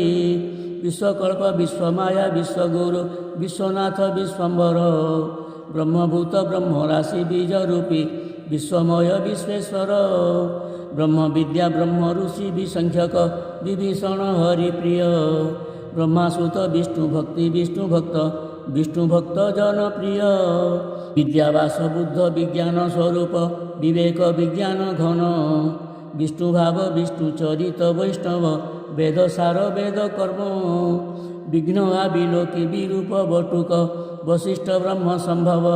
ବିଶ୍ୱକଳ୍ପ ବିଶ୍ୱମାୟା ବିଶ୍ୱଗୁରୁ ବିଶ୍ୱନାଥ ବିଶ୍ୱମ୍ବର ବ୍ରହ୍ମଭୂତ ବ୍ରହ୍ମରାଶି ବୀଜରୂପୀ ବିଶ୍ୱମୟ ବିଶ୍ୱେଶ୍ୱର ବ୍ରହ୍ମ ବିଦ୍ୟା ବ୍ରହ୍ମ ଋଷି ବିସଂଖ୍ୟକ ବିଭୀଷଣ ହରିପ୍ରିୟ ବ୍ରହ୍ମାସୁତ ବିଷ୍ଣୁ ଭକ୍ତି ବିଷ୍ଣୁ ଭକ୍ତ ବିଷ୍ଣୁ ଭକ୍ତ ଜନପ୍ରିୟ ବିଦ୍ୟାବାସ ବୁଦ୍ଧ ବିଜ୍ଞାନ ସ୍ୱରୂପ ବିବେକ ବିଜ୍ଞାନ ଘନ ବିଷ୍ଣୁ ଭାବ ବିଷ୍ଣୁ ଚରିତ ବୈଷ୍ଣବ ବେଦ ସାର ବେଦ କର୍ମ ବିଘ୍ନ ବିଲୋକି ବିରୂପ ବଟୁକ ବଶିଷ୍ଠ ବ୍ରହ୍ମ ସମ୍ଭବ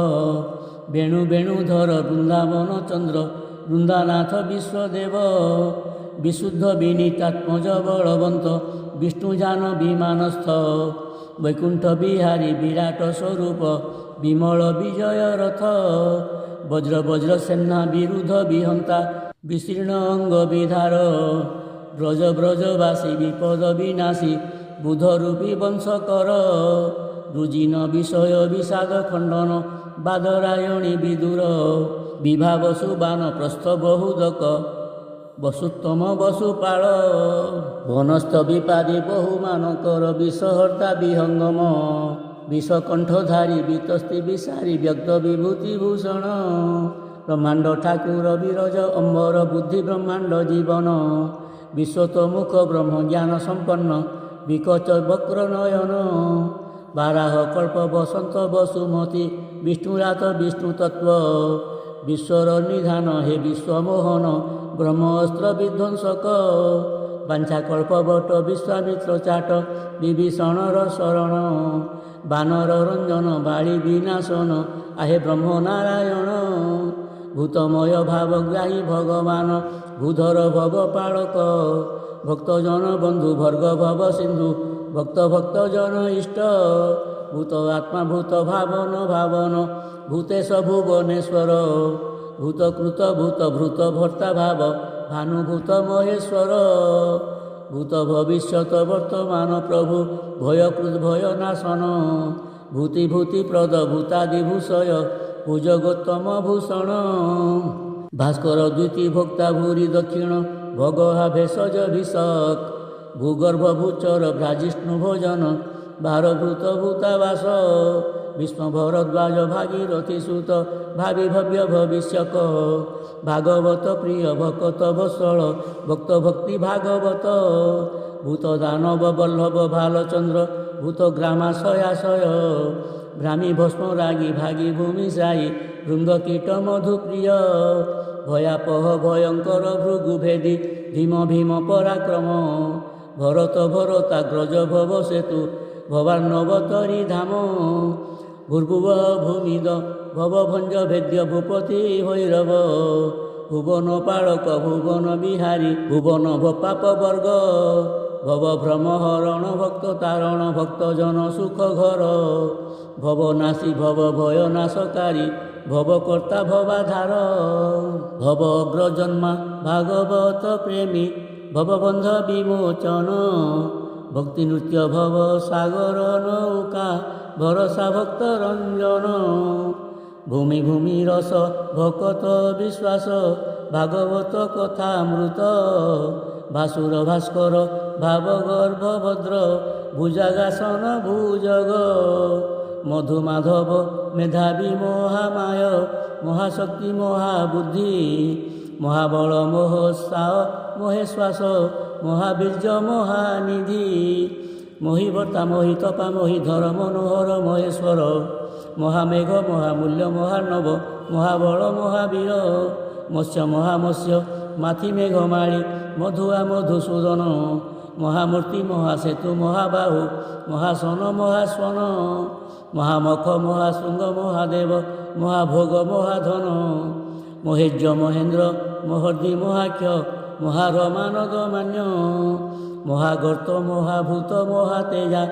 ବେଣୁ ବେଣୁଧର ବୃନ୍ଦାବନ ଚନ୍ଦ୍ର ବୃନ୍ଦାନାଥ ବିଶ୍ୱଦେବ ବିଶୁଦ୍ଧ ବିନୀତାତ୍ମଜ ବଳବନ୍ତ ବିଷ୍ଣୁଜାନ ବିମାନସ୍ଥ ବୈକୁଣ୍ଠ ବିହାରୀ ବିରାଟ ସ୍ୱରୂପ ବିମଳ ବିଜୟ ରଥ ବଜ୍ର ବଜ୍ର ସେନା ବିରୁଦ୍ଧ ବିହନ୍ତା ବିଶୀର୍ଣ୍ଣ ଅଙ୍ଗ ବିଧାର ବ୍ରଜ ବ୍ରଜବାସୀ ବିପଦ ବିନାଶୀ ବୁଧରୂପୀ ବଂଶକର ରୁଜିନ ବିଷୟ ବିଷାଦ ଖଣ୍ଡନ ବାଦରାୟଣୀ ବିଦୁର ବିଭା ବସୁବାନ ପ୍ରସ୍ଥ ବହୁଦକ ବସୁତ୍ତମ ବସୁପାଳ ବନସ୍ଥ ବିପାଦୀ ବହୁମାନଙ୍କର ବିଷହର୍ତ୍ତା ବିହଙ୍ଗମ ବିଷକଣ୍ଠଧାରୀ ବିତସ୍ତି ବିସାରୀ ବ୍ୟକ୍ତ ବିଭୂତି ଭୂଷଣ ବ୍ରହ୍ମାଣ୍ଡ ଠାକୁର ବିରଜ ଅମ୍ବର ବୁଦ୍ଧି ବ୍ରହ୍ମାଣ୍ଡ ଜୀବନ ବିଶ୍ୱତୋମୁଖ ବ୍ରହ୍ମ ଜ୍ଞାନ ସମ୍ପନ୍ନ ବିକଚ ବକ୍ର ନୟନ ବାରାହ କଳ୍ପ ବସନ୍ତ ବସୁମତୀ ବିଷ୍ଣୁରାତ ବିଷ୍ଣୁ ତତ୍ତ୍ୱ ବିଶ୍ୱର ନିଧାନ ହେ ବିଶ୍ୱମୋହନ ବ୍ରହ୍ମ ଅସ୍ତ୍ର ବିଧ୍ୱଂସକ ବାଞ୍ଛା କଳ୍ପବଟ ବିଶ୍ୱାମିତ୍ର ଚାଟ ବିଭୀଷଣର ଶରଣ ବାନର ରଞ୍ଜନ ବାଳି ବିନାଶନ ଆହେ ବ୍ରହ୍ମ ନାରାୟଣ ଭୂତମୟ ଭାବଗ୍ରାହୀ ଭଗବାନ ଭୂଧର ଭବ ପାଳକ ଭକ୍ତଜନ ବନ୍ଧୁ ଭର୍ଗ ଭବ ସିନ୍ଧୁ ଭକ୍ତ ଭକ୍ତ ଜନ ଇଷ୍ଟ ଭୂତ ଆତ୍ମା ଭୂତ ଭାବନ ଭାବନ ଭୂତେଶ ଭୁବନେଶ୍ୱର ଭୂତକୃତ ଭୂତ ଭୃତ ଭର୍ତ୍ତା ଭାବ ଭାନୁଭୂତ ମହେଶ୍ୱର ଭୂତ ଭବିଷ୍ୟତ ବର୍ତ୍ତମାନ ପ୍ରଭୁ ଭୟକୃତ ଭୟ ନାଶନ ଭୂତି ଭୂତି ପ୍ରଦ ଭୂତାଦି ଭୂଷୟ ଭୁଜଗୋତ୍ତମ ଭୂଷଣ ଭାସ୍କର ଦ୍ୱିତୀ ଭୋକ୍ତା ଭୂରି ଦକ୍ଷିଣ ଭଗହା ଭେଷଜ ଭିଷକ ଭୂଗର୍ଭ ଭୂଚର ଭ୍ରାଜିଷ୍ଣୁ ଭୋଜନ ଭାରଭୂତ ଭୂତାବାସ ବିଷ୍ଣୁ ଭରଦ୍ୱାଜ ଭାଗୀରଥୀ ସୁତ ଭାବି ଭବ୍ୟ ଭବିଷ୍ୟକ ଭାଗବତ ପ୍ରିୟ ଭକତ ବତ୍ସଳ ଭକ୍ତ ଭକ୍ତି ଭାଗବତ ଭୂତ ଦାନବ ବଲ୍ଲଭ ଭାଲଚନ୍ଦ୍ର ଭୂତ ଗ୍ରାମାଶୟାଶୟ ଭ୍ରାମୀ ଭସ୍ମ ରାଗୀ ଭାଗୀ ଭୂମି ସାଇ ଭୃଙ୍ଗ କୀଟ ମଧୁପ୍ରିୟ ଭୟାପହ ଭୟଙ୍କର ଭୃଗୁ ଭେଦି ଭୀମ ଭୀମ ପରାକ୍ରମ ଭରତ ଭରତାଗ୍ରଜ ଭବ ସେତୁ ଭବାର୍ଣ୍ଣବତରୀ ଧାମ ଭୂର୍ଭୁବ ଭୂମିଦ ଭବଭଞ୍ଜ ଭେଦ୍ୟ ଭୂପତି ଭୈରବ ଭୁବନ ପାଳକ ଭୁବନ ବିହାରୀ ଭୁବନ ଭପାପ ବର୍ଗ ଭବ ଭ୍ରମ ହରଣ ଭକ୍ତ ତାରଣ ଭକ୍ତଜନ ସୁଖ ଘର ଭବନାଶୀ ଭବ ଭୟ ନାଶକାରୀ ଭବକର୍ତ୍ତା ଭବାଧାର ଭବ ଅଗ୍ରଜନ୍ମା ଭାଗବତ ପ୍ରେମୀ ଭବବନ୍ଧ ବିମୋଚନ ଭକ୍ତି ନୃତ୍ୟ ଭବ ସାଗର ନୌକା ଭରସା ଭକ୍ତ ରଞ୍ଜନ ଭୂମି ଭୂମି ରସ ଭକତ ବିଶ୍ୱାସ ଭାଗବତ କଥାମୃତ ଭାସୁର ଭାସ୍କର ଭାବ ଗର୍ଭଭଦ୍ର ଭୁଜାଗାସନ ଭୁଜଗ ମଧୁମାଧବ ମେଧାବୀ ମହାମାୟ ମହାଶକ୍ତି ମହାବୁଦ୍ଧି ମହାବଳ ମୋହୋତ୍ସାହ ମହେଶ୍ୱାସ ମହାବୀର୍ଯ୍ୟ ମହାନିଧି ମହିଭର୍ତ୍ତା ମୋହିତପା ମହିଧର ମନୋହର ମହେଶ୍ୱର ମହାମେଘ ମହାମୂଲ୍ୟ ମହାର୍ଣ୍ଣବ ମହାବଳ ମହାବୀର ମତ୍ସ୍ୟ ମହାମତ୍ସ୍ୟ ମାଥି ମେଘମାଳି ମଧୁଆ ମଧୁସୂଦନ ମହାମୂର୍ତ୍ତି ମହାସେତୁ ମହାବାହୁ ମହାସନ ମହାସ୍ୱନ ମହାମଖ ମହାଶୃଙ୍ଗ ମହାଦେବ ମହାଭୋଗ ମହାଧନ ମହେନ୍ଦ୍ର ମହେନ୍ଦ୍ର ମହର୍ଦ୍ଦି ମହାଖ୍ୟ ମହାରମାନଦ ମାନ୍ୟ ମହାଗର୍ତ୍ତ ମହାଭୂତ ମହାତେଜା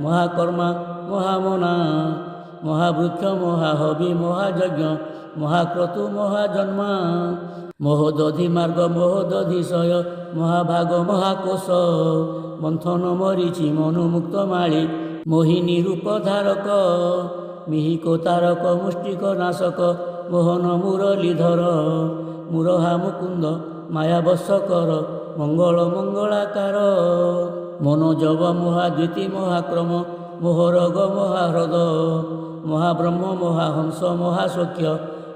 ମହାକର୍ମା ମହାମନା ମହାବୃକ୍ଷ ମହାହବି ମହାଯଜ୍ଞ ମହାକ୍ରତୁ ମହାଜନ୍ମା ମହୋଦଧି ମାର୍ଗ ମହୋଦଧିଶୟ ମହାଭାଗ ମହାକୋଶ ମନ୍ଥନ ମରିଚି ମନୁମୁକ୍ତ ମାଳି ମୋହିନୀ ରୂପ ଧାରକ ମିହିକ ତାରକ ମୁଷ୍ଟିକ ନାଶକ ମୋହନ ମୁରଲୀଧର ମୁରହା ମୁକୁନ୍ଦ ମାୟାବଶକର ମଙ୍ଗଳ ମଙ୍ଗଳାକାର ମନୋଜବ ମହାଦ୍ୱିତୀ ମହାକ୍ରମ ମୋହରଗ ମହାହ୍ରଦ ମହାବ୍ରହ୍ମ ମହାହଂସ ମହାସଖ୍ୟ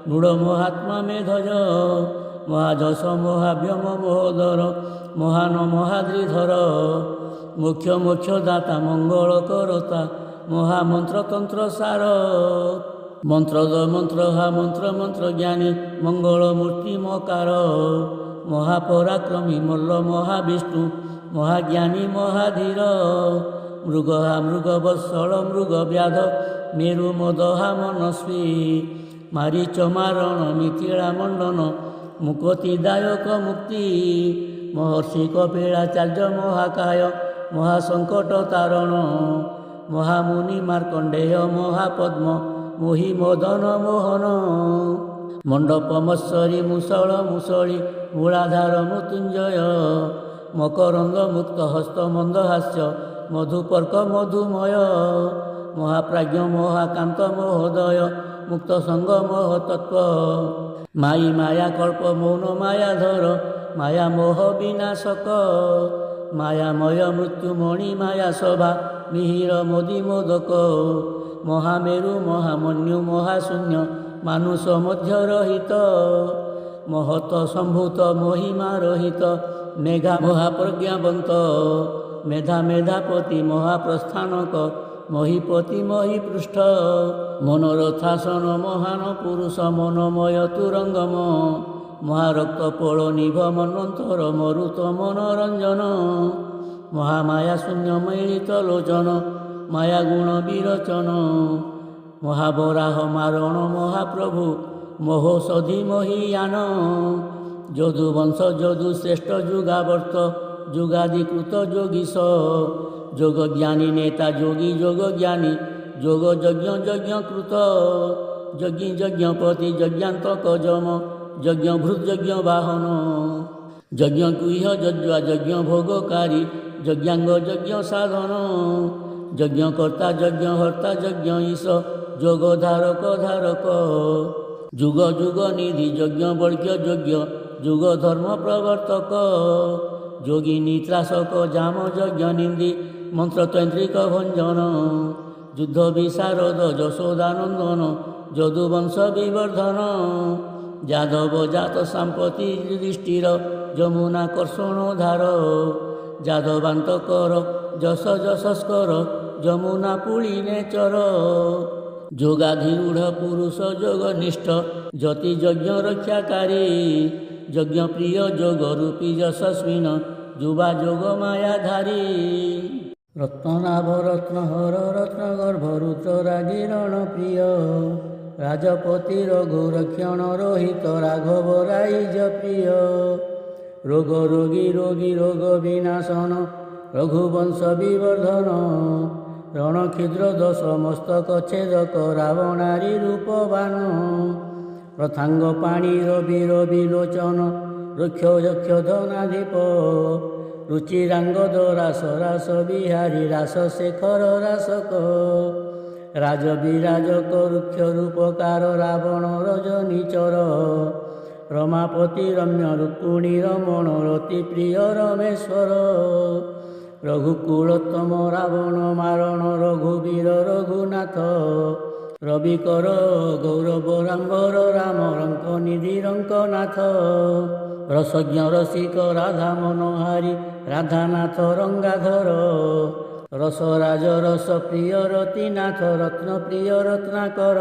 ନୂଢ଼ ମହାତ୍ମା ମେଧଜ ମହାଯଶ ମହାବ୍ୟମ ମହୋଦର ମହାନ ମହାଦ୍ରିଧର ମୋକ୍ଷ ମୋକ୍ଷ ଦାତା ମଙ୍ଗଳ କରତା ମହାମନ୍ତ୍ର ତନ୍ତ୍ର ସାର ମନ୍ତ୍ରଦ ମନ୍ତ୍ର ହା ମନ୍ତ୍ର ମନ୍ତ୍ର ଜ୍ଞାନୀ ମଙ୍ଗଳ ମୂର୍ତ୍ତି ମକାର ମହାପରାକ୍ରମୀ ମଲ୍ଲ ମହାବିଷ୍ଣୁ ମହାଜ୍ଞାନୀ ମହାଧୀର ମୃଗ ହା ମୃଗ ବତ୍ସଳ ମୃଗ ବ୍ୟାଧ ମେରୁ ମଦ ହା ମନସ୍ୱୀ ମାରିଚ ମାରଣ ମିଥିଳା ମଣ୍ଡନ ମୁକତିଦାୟକ ମୁକ୍ତି ମହର୍ଷି କପିଳାଚାର୍ଯ୍ୟ ମହାକାୟ ମହାସଙ୍କଟ ତାରଣ ମହାମୁନି ମାର୍କଣ୍ଡେୟ ମହାପଦ୍ମ ମୋହି ମଦନ ମୋହନ ମଣ୍ଡପ ମତ୍ସରୀ ମୁଷଳ ମୁଷଳି ମୂଳାଧାର ମୃତ୍ୟୁଞ୍ଜୟ ମକରନ୍ଦ ମୁକ୍ତ ହସ୍ତ ମନ୍ଦହାସ୍ୟ ମଧୁପର୍କ ମଧୁମୟ ମହାପ୍ରାଜ୍ଞ ମହାକାନ୍ତ ମହୋଦୟ ମୁକ୍ତ ସଙ୍ଗ ମହତତ୍ଵ ମାଇ ମାୟା କଳ୍ପ ମୌନ ମାୟାଧର ମାୟା ମୋହ ବିନାଶକ ମାୟାମୟ ମୃତ୍ୟୁମଣି ମାୟା ସଭା ମିହିର ମୋଦି ମୋଦକ ମହାମେରୁ ମହାମନ୍ୟୁ ମହାଶୂନ୍ୟ ମାନୁଷ ମଧ୍ୟ ରହିତ ମହତ ସମ୍ଭୂତ ମହିମା ରହିତ ମେଘା ମହାପ୍ରଜ୍ଞାବନ୍ତ ମେଧା ମେଧାପତି ମହାପ୍ରସ୍ଥାନକ ମହିପତି ମହିପୃଷ୍ଠ ମନୋରଥାସନ ମହାନ ପୁରୁଷ ମନୋମୟ ତୁରଙ୍ଗମ ମହାରକ୍ତ ପୋଳ ନିଭ ମନ୍ୱନ୍ତର ମରୁତ ମନୋରଞ୍ଜନ ମହାମାୟା ଶୂନ୍ୟ ମିଳିତ ଲୋଚନ ମାୟାଗୁଣ ବିରଚନ ମହାବରାହ ମାରଣ ମହାପ୍ରଭୁ ମହୋଷଧି ମହିୟାନ ଯଦୁବଂଶ ଯଦୁ ଶ୍ରେଷ୍ଠ ଯୁଗାବର୍ତ୍ତ ଯୁଗାଧିକୃତ ଯୋଗୀଶ ଯୋଗଜ୍ଞାନୀ ନେତା ଯୋଗୀ ଯୋଗଜ୍ଞାନୀ ଯୋଗ ଯଜ୍ଞ ଯଜ୍ଞକୃତ ଯଜ୍ଞୀ ଯଜ୍ଞପତି ଯଜ୍ଞାନ୍ତକ ଯମ ଯଜ୍ଞ ଭୃତଯଜ୍ଞ ବାହନ ଯଜ୍ଞ କୁହ ଯଜ୍ୱା ଯଜ୍ଞ ଭୋଗକାରୀ ଯଜ୍ଞାଙ୍ଗ ଯଜ୍ଞ ସାଧନ ଯଜ୍ଞକର୍ତ୍ତା ଯଜ୍ଞ ହର୍ତ୍ତା ଯଜ୍ଞ ଈଶ ଯୋଗ ଧାରକ ଧାରକ ଯୁଗ ଯୁଗ ନିଧି ଯଜ୍ଞ ବୈକ୍ୟ ଯୋଗ୍ୟ ଯୁଗ ଧର୍ମ ପ୍ରବର୍ତ୍ତକ ଯୋଗିନୀ ତ୍ରାସକ ଜାମ ଯଜ୍ଞ ନିନ୍ଦି ମନ୍ତ୍ରତୈନ୍ତ୍ରିକ ଭଞ୍ଜନ ଯୁଦ୍ଧ ବିଶାରଦ ଯଶୋଦାନନ୍ଦନ ଯଦୁବଂଶ ବିବର୍ଦ୍ଧନ ଯାଦବ ଜାତ ସାମ୍ପତି ଯୁଧିଷ୍ଠିର ଯମୁନା କର୍ଷଣ ଧାର ଯାଦବାନ୍ତକର ଯଶ ଯଶସ୍କର ଯମୁନା ପୁଳିନେ ଚର ଯୋଗାଧିରୂଢ଼ ପୁରୁଷ ଯୋଗନିଷ୍ଠ ଯତି ଯଜ୍ଞ ରକ୍ଷାକାରୀ ଯଜ୍ଞ ପ୍ରିୟ ଯୋଗ ରୂପୀ ଯଶସ୍ୱିନ ଯୁବା ଯୋଗ ମାୟାଧାରୀ ରତ୍ନନାଭ ରତ୍ନହର ରତ୍ନଗର୍ଭ ରୁଦ୍ର ରାଗୀ ରଣ ପ୍ରିୟ ରାଜପତି ରଘୁ ରକ୍ଷଣ ରୋହିତ ରାଘବ ରାଇଜ ପ୍ରିୟ ରୋଗ ରୋଗୀ ରୋଗୀ ରୋଗ ବିନାଶନ ରଘୁବଂଶ ବିବର୍ଦ୍ଧନ ରଣକ୍ଷୁଦ୍ର ଦୋଷ ମସ୍ତକ ଛେଦକ ରାବଣାରୀ ରୂପବାନ ରଥାଙ୍ଗ ପାଣି ରବି ରବି ଲୋଚନ ରକ୍ଷ ଯକ୍ଷ ଧନାଧିପ ରୁଚିରାଙ୍ଗଦ ରାସ ରାସ ବିହାରୀ ରାସ ଶେଖର ରାସକ ରାଜ ବିରାଜକ ରୁକ୍ଷ ରୂପକାର ରାବଣ ରଜନୀଚର ରମାପତି ରମ୍ୟ ରୁକ୍ମିଣୀ ରମଣ ରତି ପ୍ରିୟ ରମେଶ୍ୱର ରଘୁକୁଳୋତ୍ତମ ରାବଣ ମାରଣ ରଘୁବୀର ରଘୁନାଥ ରବିକର ଗୌରବ ରାମ୍ବର ରାମ ରଙ୍କ ନିଧି ରଙ୍କନାଥ ରସଜ୍ଞ ରସିକ ରାଧା ମନୋହାରୀ ରାଧାନାଥ ରଙ୍ଗାଧର ରସରାଜ ରସ ପ୍ରିୟ ରତିନାଥ ରତ୍ନ ପ୍ରିୟ ରତ୍ନାକର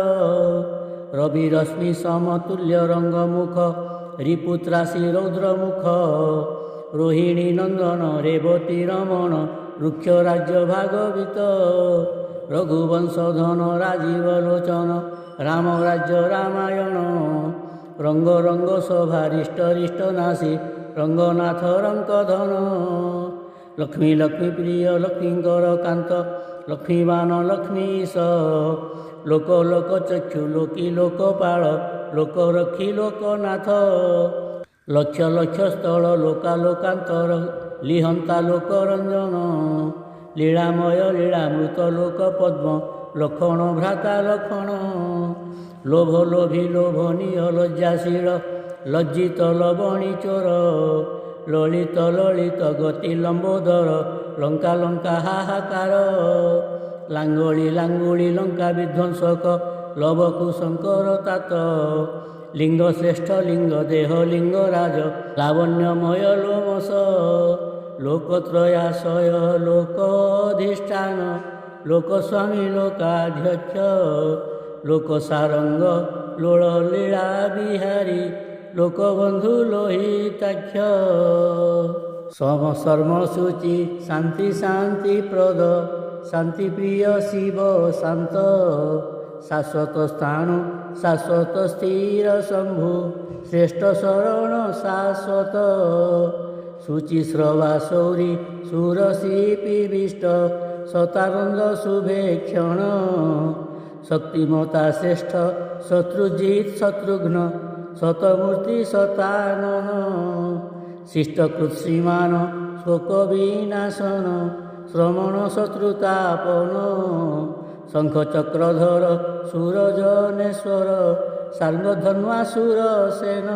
ରବି ରଶ୍ମି ସମତୁଲ୍ୟ ରଙ୍ଗମୁଖ ରିପୁତ୍ରାସୀ ରୌଦ୍ରମୁଖ ରୋହିଣୀ ନନ୍ଦନ ରେବତୀ ରମଣ ବୃକ୍ଷ ରାଜ୍ୟ ଭାଗବିତ ରଘୁବଂଶଧନ ରାଜୀବ ଲୋଚନ ରାମ ରାଜ୍ୟ ରାମାୟଣ ରଙ୍ଗ ରଙ୍ଗ ଶୋଭା ରିଷ୍ଟ ରିଷ୍ଟ ନାଶୀ ରଙ୍ଗନାଥ ରଙ୍କଧନ ଲକ୍ଷ୍ମୀ ଲକ୍ଷ୍ମୀ ପ୍ରିୟ ଲକ୍ଷ୍ମୀଙ୍କର କାନ୍ତ ଲକ୍ଷ୍ମୀବାନ ଲକ୍ଷ୍ମୀଶ ଲୋକ ଲୋକ ଚକ୍ଷୁ ଲୋକି ଲୋକପାଳ ଲୋକରକ୍ଷୀ ଲୋକନାଥ ଲକ୍ଷ ଲକ୍ଷ ସ୍ଥଳ ଲୋକାଲୋକାନ୍ତର ଲିହନ୍ତା ଲୋକରଞ୍ଜନ ଲୀଳାମୟ ଲୀଳାମୃତ ଲୋକ ପଦ୍ମ ଲକ୍ଷଣ ଭ୍ରାତା ଲକ୍ଷଣ ଲୋଭ ଲୋଭୀ ଲୋଭନୀୟ ଲଜ୍ଜାଶୀଳ ଲଜ୍ଜିତ ଲବଣୀ ଚୋର ଲଳିତ ଲଳିତ ଗତି ଲମ୍ବୋଦର ଲଙ୍କା ଲଙ୍କା ହାହାକାର ଲାଙ୍ଗୁଳି ଲାଙ୍ଗୁଳି ଲଙ୍କା ବିଧ୍ୱଂସକ ଲବକୁ ଶଙ୍କର ତାତ লিঙ্গ শ্রেষ্ঠ লিঙ্গ দেহ লিঙ্গ রাজ লাবণ্যময় লোমস লোকত্রয়াশয় লোক অধিষ্ঠান লোকস্বামী লোকাধ্যক্ষ লোকসারঙ্গ লোଳ লীଳା বিহারী লোকবন্ধু লোহিতাক্ষ সর্মসূচি শান্তি শান্তি প্রদ শান্তি প্রিয় শিব শান্ত শাশ্বত স্থান শাশ্বত স্থির শম্ভু শ্রেষ্ঠ শরণ শাশ্বত শুচিশ্রবা শৌরী সুরশিপিবিষ্ট শতানন্দ শুভেক্ষণ শক্তিমতা শ্রেষ্ঠ শত্রুজিৎ শত্রুঘ্ন শতমূর্তি শতানন শিষ্টকৃত শ্রীমান শোক বিনাশন শ্রমণ শত্রুতাপন শঙ্খচক্রধর সুরজনেশ্বর সার্ঙ্গধন্বাসুর সেন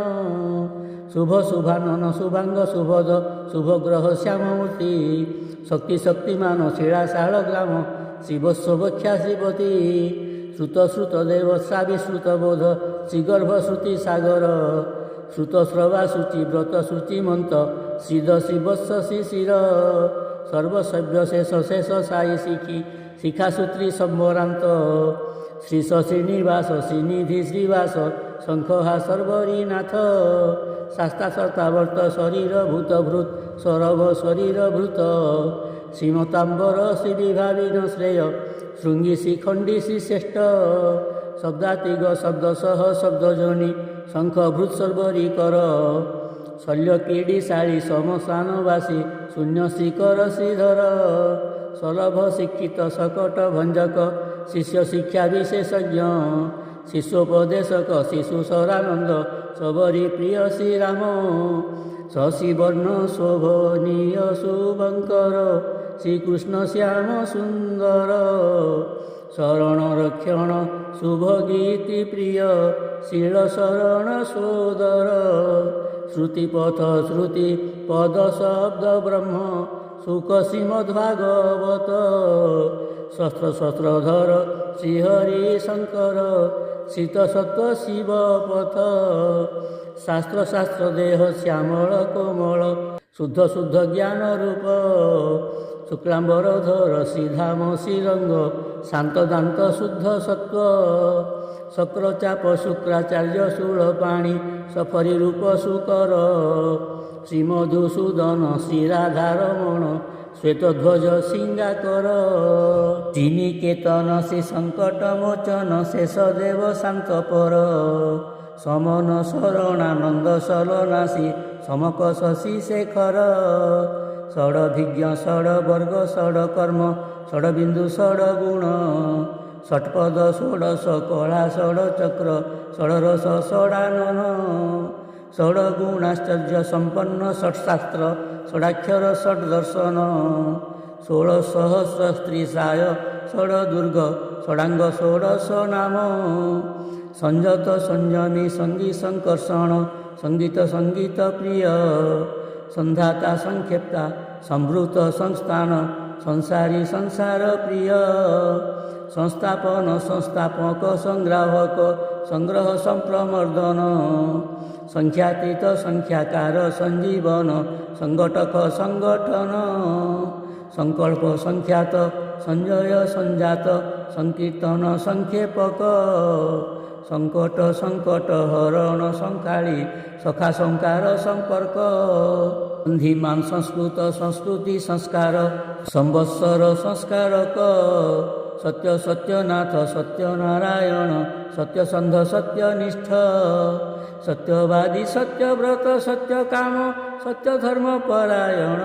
শুভ শুভানন শুভাঙ্গ শুভদ শুভগ্রহ শ্যামমূর্তি শক্তি শক্তিমান শিଳା শাଳଗ୍ରାମ শিবস্ববখ্যা শ্রীপতি শ্রুত শ্রুত দেব শ্রাবিশ্রুত বোধ শ্রীগর্ভ শ্রুতি সাগর শ্রুত শ্রবা সূচি ব্রত সূচিমন্ত শ্রীদ শিবস্ব শিশির সর্বসভ্য শেষ শেষ সাই শিখি শিখাসূত্রী সম্বরান্ত শ্রীশ শ্রীনিবাস শ্রীনিধি শ্রীবাস শঙ্খহা সর্বরীনাথ শাস্তা সর্তাবর্ত শরীর ভূতভূত সৌরভ শরীর ভূত শ্রীমতাম্বর শ্রী বিভাবিন শ্রেয় শৃঙ্গী শ্রীখণ্ডী শ্রীশ্রেষ্ঠ শব্দাতিগ শব্দসহ শব্দজনী শঙ্খভূত সর্বরী কর শল্য ক্রীড়িশালী সমসানবাসী শূন্য শ্রীকর শ্রীধর সলভ শিক্ষিত শকট ভঞ্জক শিষ্য শিক্ষা বিশেষজ্ঞ শিষ্যোপদেশক শিশু সরানন্দ সবরী প্রিয় শ্রীরাম শশীবর্ণ শোভনীয় শুভঙ্কর শ্রীকৃষ্ণ শ্যাম সুন্দর শরণ রক্ষণ শুভগীতি প্রিয় শিଳ শরণ সোদর শ্রুতিপথ শ্রুতি পদ শব্দ ব্রহ্ম সুখ শ্রীমদ্ভাগবত শস্ত্র শস্ত্রধর শ্রীহরি শঙ্কর শীত সত্য শিবপথ শাস্ত্র শাস্ত্র দেহ শ্যামଳ কোমଳ শুদ্ধ শুদ্ধ জ্ঞাନ রূପ শুক্লাম্বরধର ଶ୍ରୀଧାମ ଶ୍ରୀରଙ୍ଗ ଶାନ୍ତ ଦାନ୍ତ ଶୁଦ୍ଧ ସତ୍ଵ ଶକ୍ରଚାପ ଶୁକ୍ରାଚାର୍ଯ୍ୟ ଶୂଳପାଣି ସଫରି ରୂପ ଶୁକର ଶ୍ରୀମଧୁସୂଦନ ଶ୍ରୀରାଧାରମଣ ଶ୍ୱେତଧ୍ୱଜ ସିଙ୍ଗାକର ଶ୍ରୀନିକେତନ ଶ୍ରୀ ସଙ୍କଟ ମୋଚନ ଶେଷ ଦେବ ଶାନ୍ତ ପର ସମନ ଶରଣାନନ୍ଦ ସଲନାଶୀ ସମକ ଶଶୀ ଶେଖର ଷଡ଼ଭିଜ୍ଞ ଷଡ଼ବର୍ଗ ଷଡ଼କର୍ମ ଷଡ଼ବିନ୍ଦୁ ଷଡ଼ଗୁଣ ଷଟ୍ପଦ ଷୋଡ଼ଶ କଳା ଷଡ଼ଚକ୍ର ଷଡ଼ରସ ଷଡ଼ାନନ ଷଡ଼ଗୁଣାଶ୍ଚର୍ଯ୍ୟ ସମ୍ପନ୍ନ ଷଟ୍ଶାସ୍ତ୍ର ଷଡ଼ାକ୍ଷର ଷଡ଼ଦର୍ଶନ 16सहस्र स्त्री साय षडदुर्ग षडांग षोडश नाम संयत संयमी संगी संकर्षण संगीत संगीत प्रिय संधाता संक्षेप्ता संभृत संस्थान संसारी संसार प्रिय संस्थापन संस्थापक संग्राहक संग्रह संप्रमर्दन संख्यातीत संख्याकार संजीवन संगठक संगठन संकल्प संख्यात संजय संजात संकीर्तन संक्षेपक संकट संकट हरण संकाली सखा संकार संपर्क संधिमान संस्कृत संस्कृति संस्कार संवत्सर संस्कारक सत्य सत्यनाथ सत्यनारायण सत्यसंध सत्यनिष्ठ सत्यवादी सत्यव्रत सत्यकाम सत्यधर्म परायण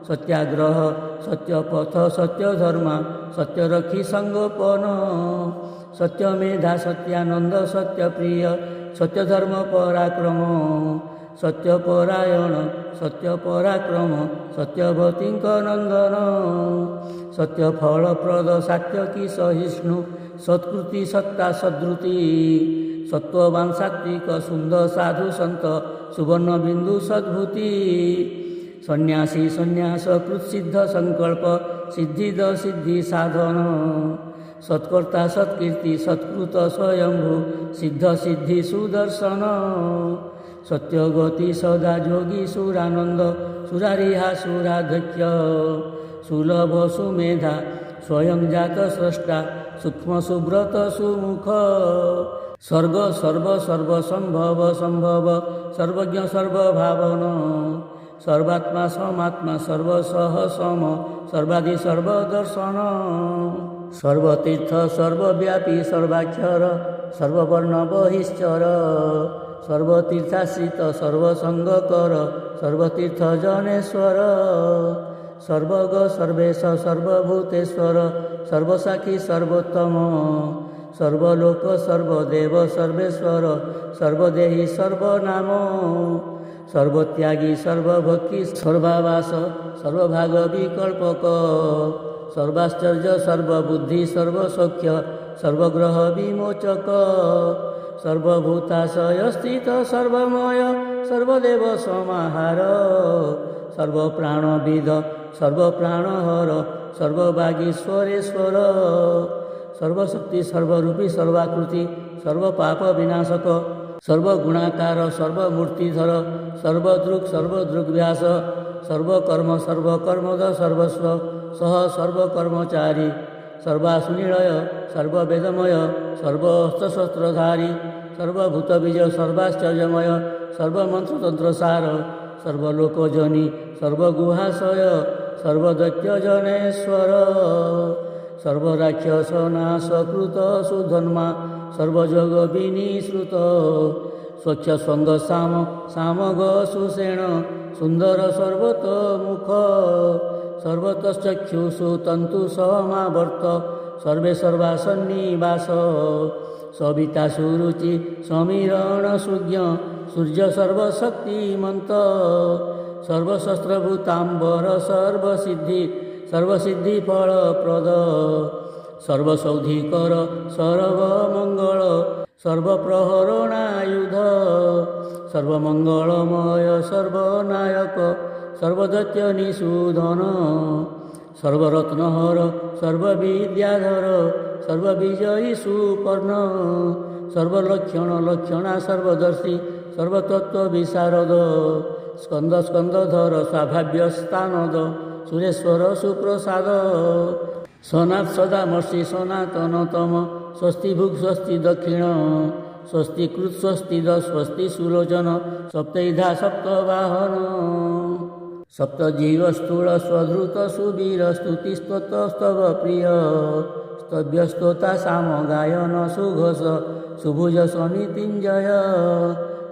सत्याग्रह सत्यपथ सत्यधर्म सत्यरक्षी संगोपन सत्यमेधा सत्यानंद सत्यप्रिय सत्यधर्म पराक्रम सत्यपरायण सत्यपराक्रम सत्यवतींक नंदन सत्यफलप्रद सात्यकी सहिष्णु सत्कृति सत्ता सद्रुति सत्ववान सात्विक सुंदर साधु संत सुवर्ण बिंदु सद्भूति सन्यासी संन्यास कृत्सिद्ध संकल्प सिद्धिद सिद्धि साधन ସତ୍କର୍ତ୍ତା ସତ୍କୀର୍ତ୍ତି ସତ୍କୃତ ସ୍ୱୟମ୍ଭୁ ସିଦ୍ଧ ସିଦ୍ଧି ସୁଦର୍ଶନ ସତ୍ୟଗତି ସଦା ଯୋଗୀ ସୁରାନନ୍ଦ ସୁରାରିହା ସୁରାଧ୍ୟକ୍ଷ ସୁଲଭ ସୁମେଧା ସ୍ୱୟଂ ଜାତ ସ୍ରଷ୍ଟା ସୂକ୍ଷ୍ମ ସୁବ୍ରତ ସୁମୁଖ ସ୍ୱର୍ଗ ସର୍ବ ସର୍ବ ସମ୍ଭବ ସମ୍ଭବ ସର୍ବଜ୍ଞ ସର୍ବଭାବନ ସର୍ବାତ୍ମା ସମାତ୍ମା ସର୍ବସହ ସମ ସର୍ବାଧି ସର୍ବଦର୍ଶନ ସର୍ବତୀର୍ଥ ସର୍ବବ୍ୟାପୀ ସର୍ବାକ୍ଷର ସର୍ବବର୍ଣ୍ଣ ବହିଶ୍ଚର ସର୍ବତୀର୍ଥାଶ୍ରିତ ସର୍ବସଙ୍ଗକର ସର୍ବତୀର୍ଥ ଜନେଶ୍ୱର ସର୍ବଗ ସର୍ବେଶ ସର୍ବଭୂତେଶ୍ୱର ସର୍ବସାକ୍ଷୀ ସର୍ବୋତ୍ତମ ସର୍ବଲୋକ ସର୍ବଦେବ ସର୍ବେଶ୍ୱର ସର୍ବଦେହୀ ସର୍ବନାମ ସର୍ବତ୍ୟାଗୀ ସର୍ବଭକ୍ଷୀ ସର୍ବାବାସ ସର୍ବଭାଗ ବିକଳ୍ପକ ସର୍ବାଶ୍ଚର୍ଯ୍ୟ ସର୍ବବୁଦ୍ଧି ସର୍ବସଖ୍ୟ ସର୍ବଗ୍ରହ ବିମୋଚକ ସର୍ବଭୂତାଶୟ ସ୍ଥିତ ସର୍ବମୟ ସର୍ବଦେବ ସମାହାର ସର୍ବପ୍ରାଣବିଦ ସର୍ବପ୍ରାଣହର ସର୍ବବାଗୀଶ୍ୱରେଶ୍ୱର ସର୍ବଶକ୍ତି ସର୍ବରୂପୀ ସର୍ବାକୃତି ସର୍ବପାପ ବିନାଶକ ସର୍ବଗୁଣାକାର ସର୍ବମୂର୍ତ୍ତିଧର ସର୍ବଦୃକ୍ ସର୍ବଦୃଗ୍ଭ୍ୟାସ ସର୍ବକର୍ମ ସର୍ବକର୍ମଦ ସର୍ବସ୍ୱ ସହ ସର୍ବକର୍ମଚାରୀ ସର୍ବାସୁନିଳୟ ସର୍ବବେଦମୟ ସର୍ବଅସ୍ତ୍ରଶସ୍ତ୍ରଧାରୀ ସର୍ବଭୂତବୀଜ ସର୍ବାଶ୍ଚର୍ଯ୍ୟମୟ ସର୍ବମନ୍ତ୍ରତନ୍ତ୍ରସାର ସର୍ବଲୋକଜନୀ ସର୍ବଗୁହାଶୟ ସର୍ବଦୈତ୍ୟଜନେଶ୍ୱର ସର୍ବରାକ୍ଷସ ନାଶକୃତ ସୁଧନ୍ମା ସର୍ବଯୋଗ ବିନିଶ୍ରୁତ ସ୍ୱଚ୍ଛ ସଙ୍ଗ ସାମ ସାମଗ ସୁଷେଣ ସୁନ୍ଦର ସର୍ବତୋମୁଖ ସର୍ବତଶ୍ଚକ୍ଷୁଷୁ ତନ୍ତୁ ସମାବର୍ତ ସର୍ବେ ସର୍ବାସନ୍ନିବାସ ସବିତା ସୁରୁଚି ସମୀରଣ ସୁଜ୍ଞ ସୂର୍ଯ୍ୟ ସର୍ବଶକ୍ତିମନ୍ତ ସର୍ବଶସ୍ତ୍ରଭୂତାମ୍ବର ସର୍ବସିଦ୍ଧି ସର୍ବସିଦ୍ଧି ଫଳପ୍ରଦ ସର୍ବସୌଧିକର ସର୍ବମଙ୍ଗଳ ସର୍ବପ୍ରହରଣାୟୁଧ ସର୍ବମଙ୍ଗଳମୟ ସର୍ବନାୟକ ସର୍ବଦୈତ୍ୟ ନିଷୂଦନ ସର୍ବରତ୍ନହର ସର୍ବବିଦ୍ୟାଧର ସର୍ବବିଜୟୀ ସୁପର୍ଣ୍ଣ ସର୍ବଲକ୍ଷଣ ଲକ୍ଷଣା ସର୍ବଦର୍ଶୀ ସର୍ବତତ୍ତ୍ୱ ବିଶାରଦ ସ୍କନ୍ଦ ସ୍କନ୍ଦଧର ସ୍ୱାଭାବ୍ୟ ସ୍ଥାନଦ ସୁରେଶ୍ୱର ସୁପ୍ରସାଦ ସନାଥ ସଦାମର୍ଷି ସନାତନତମ ସ୍ୱସ୍ତି ଭୁକ୍ ସ୍ୱସ୍ତି ଦକ୍ଷିଣ ସ୍ୱସ୍ତି କୃତ୍ ସ୍ୱସ୍ତିଦ ସ୍ୱସ୍ତି ସୁଲୋଚନ ସପ୍ତୈଧା ସପ୍ତବାହନ ସପ୍ତଜୀବ ସ୍ଥୂଳ ସ୍ୱଧୃତ ସୁବୀର ସ୍ତୁତିସ୍ତୋତ ସ୍ତବ ପ୍ରିୟ ସ୍ତବ୍ୟସ୍ତୋତା ସାମ ଗାୟନ ସୁଘୋଷ ସୁଭୁଜ ସମିତିଞ୍ଜୟ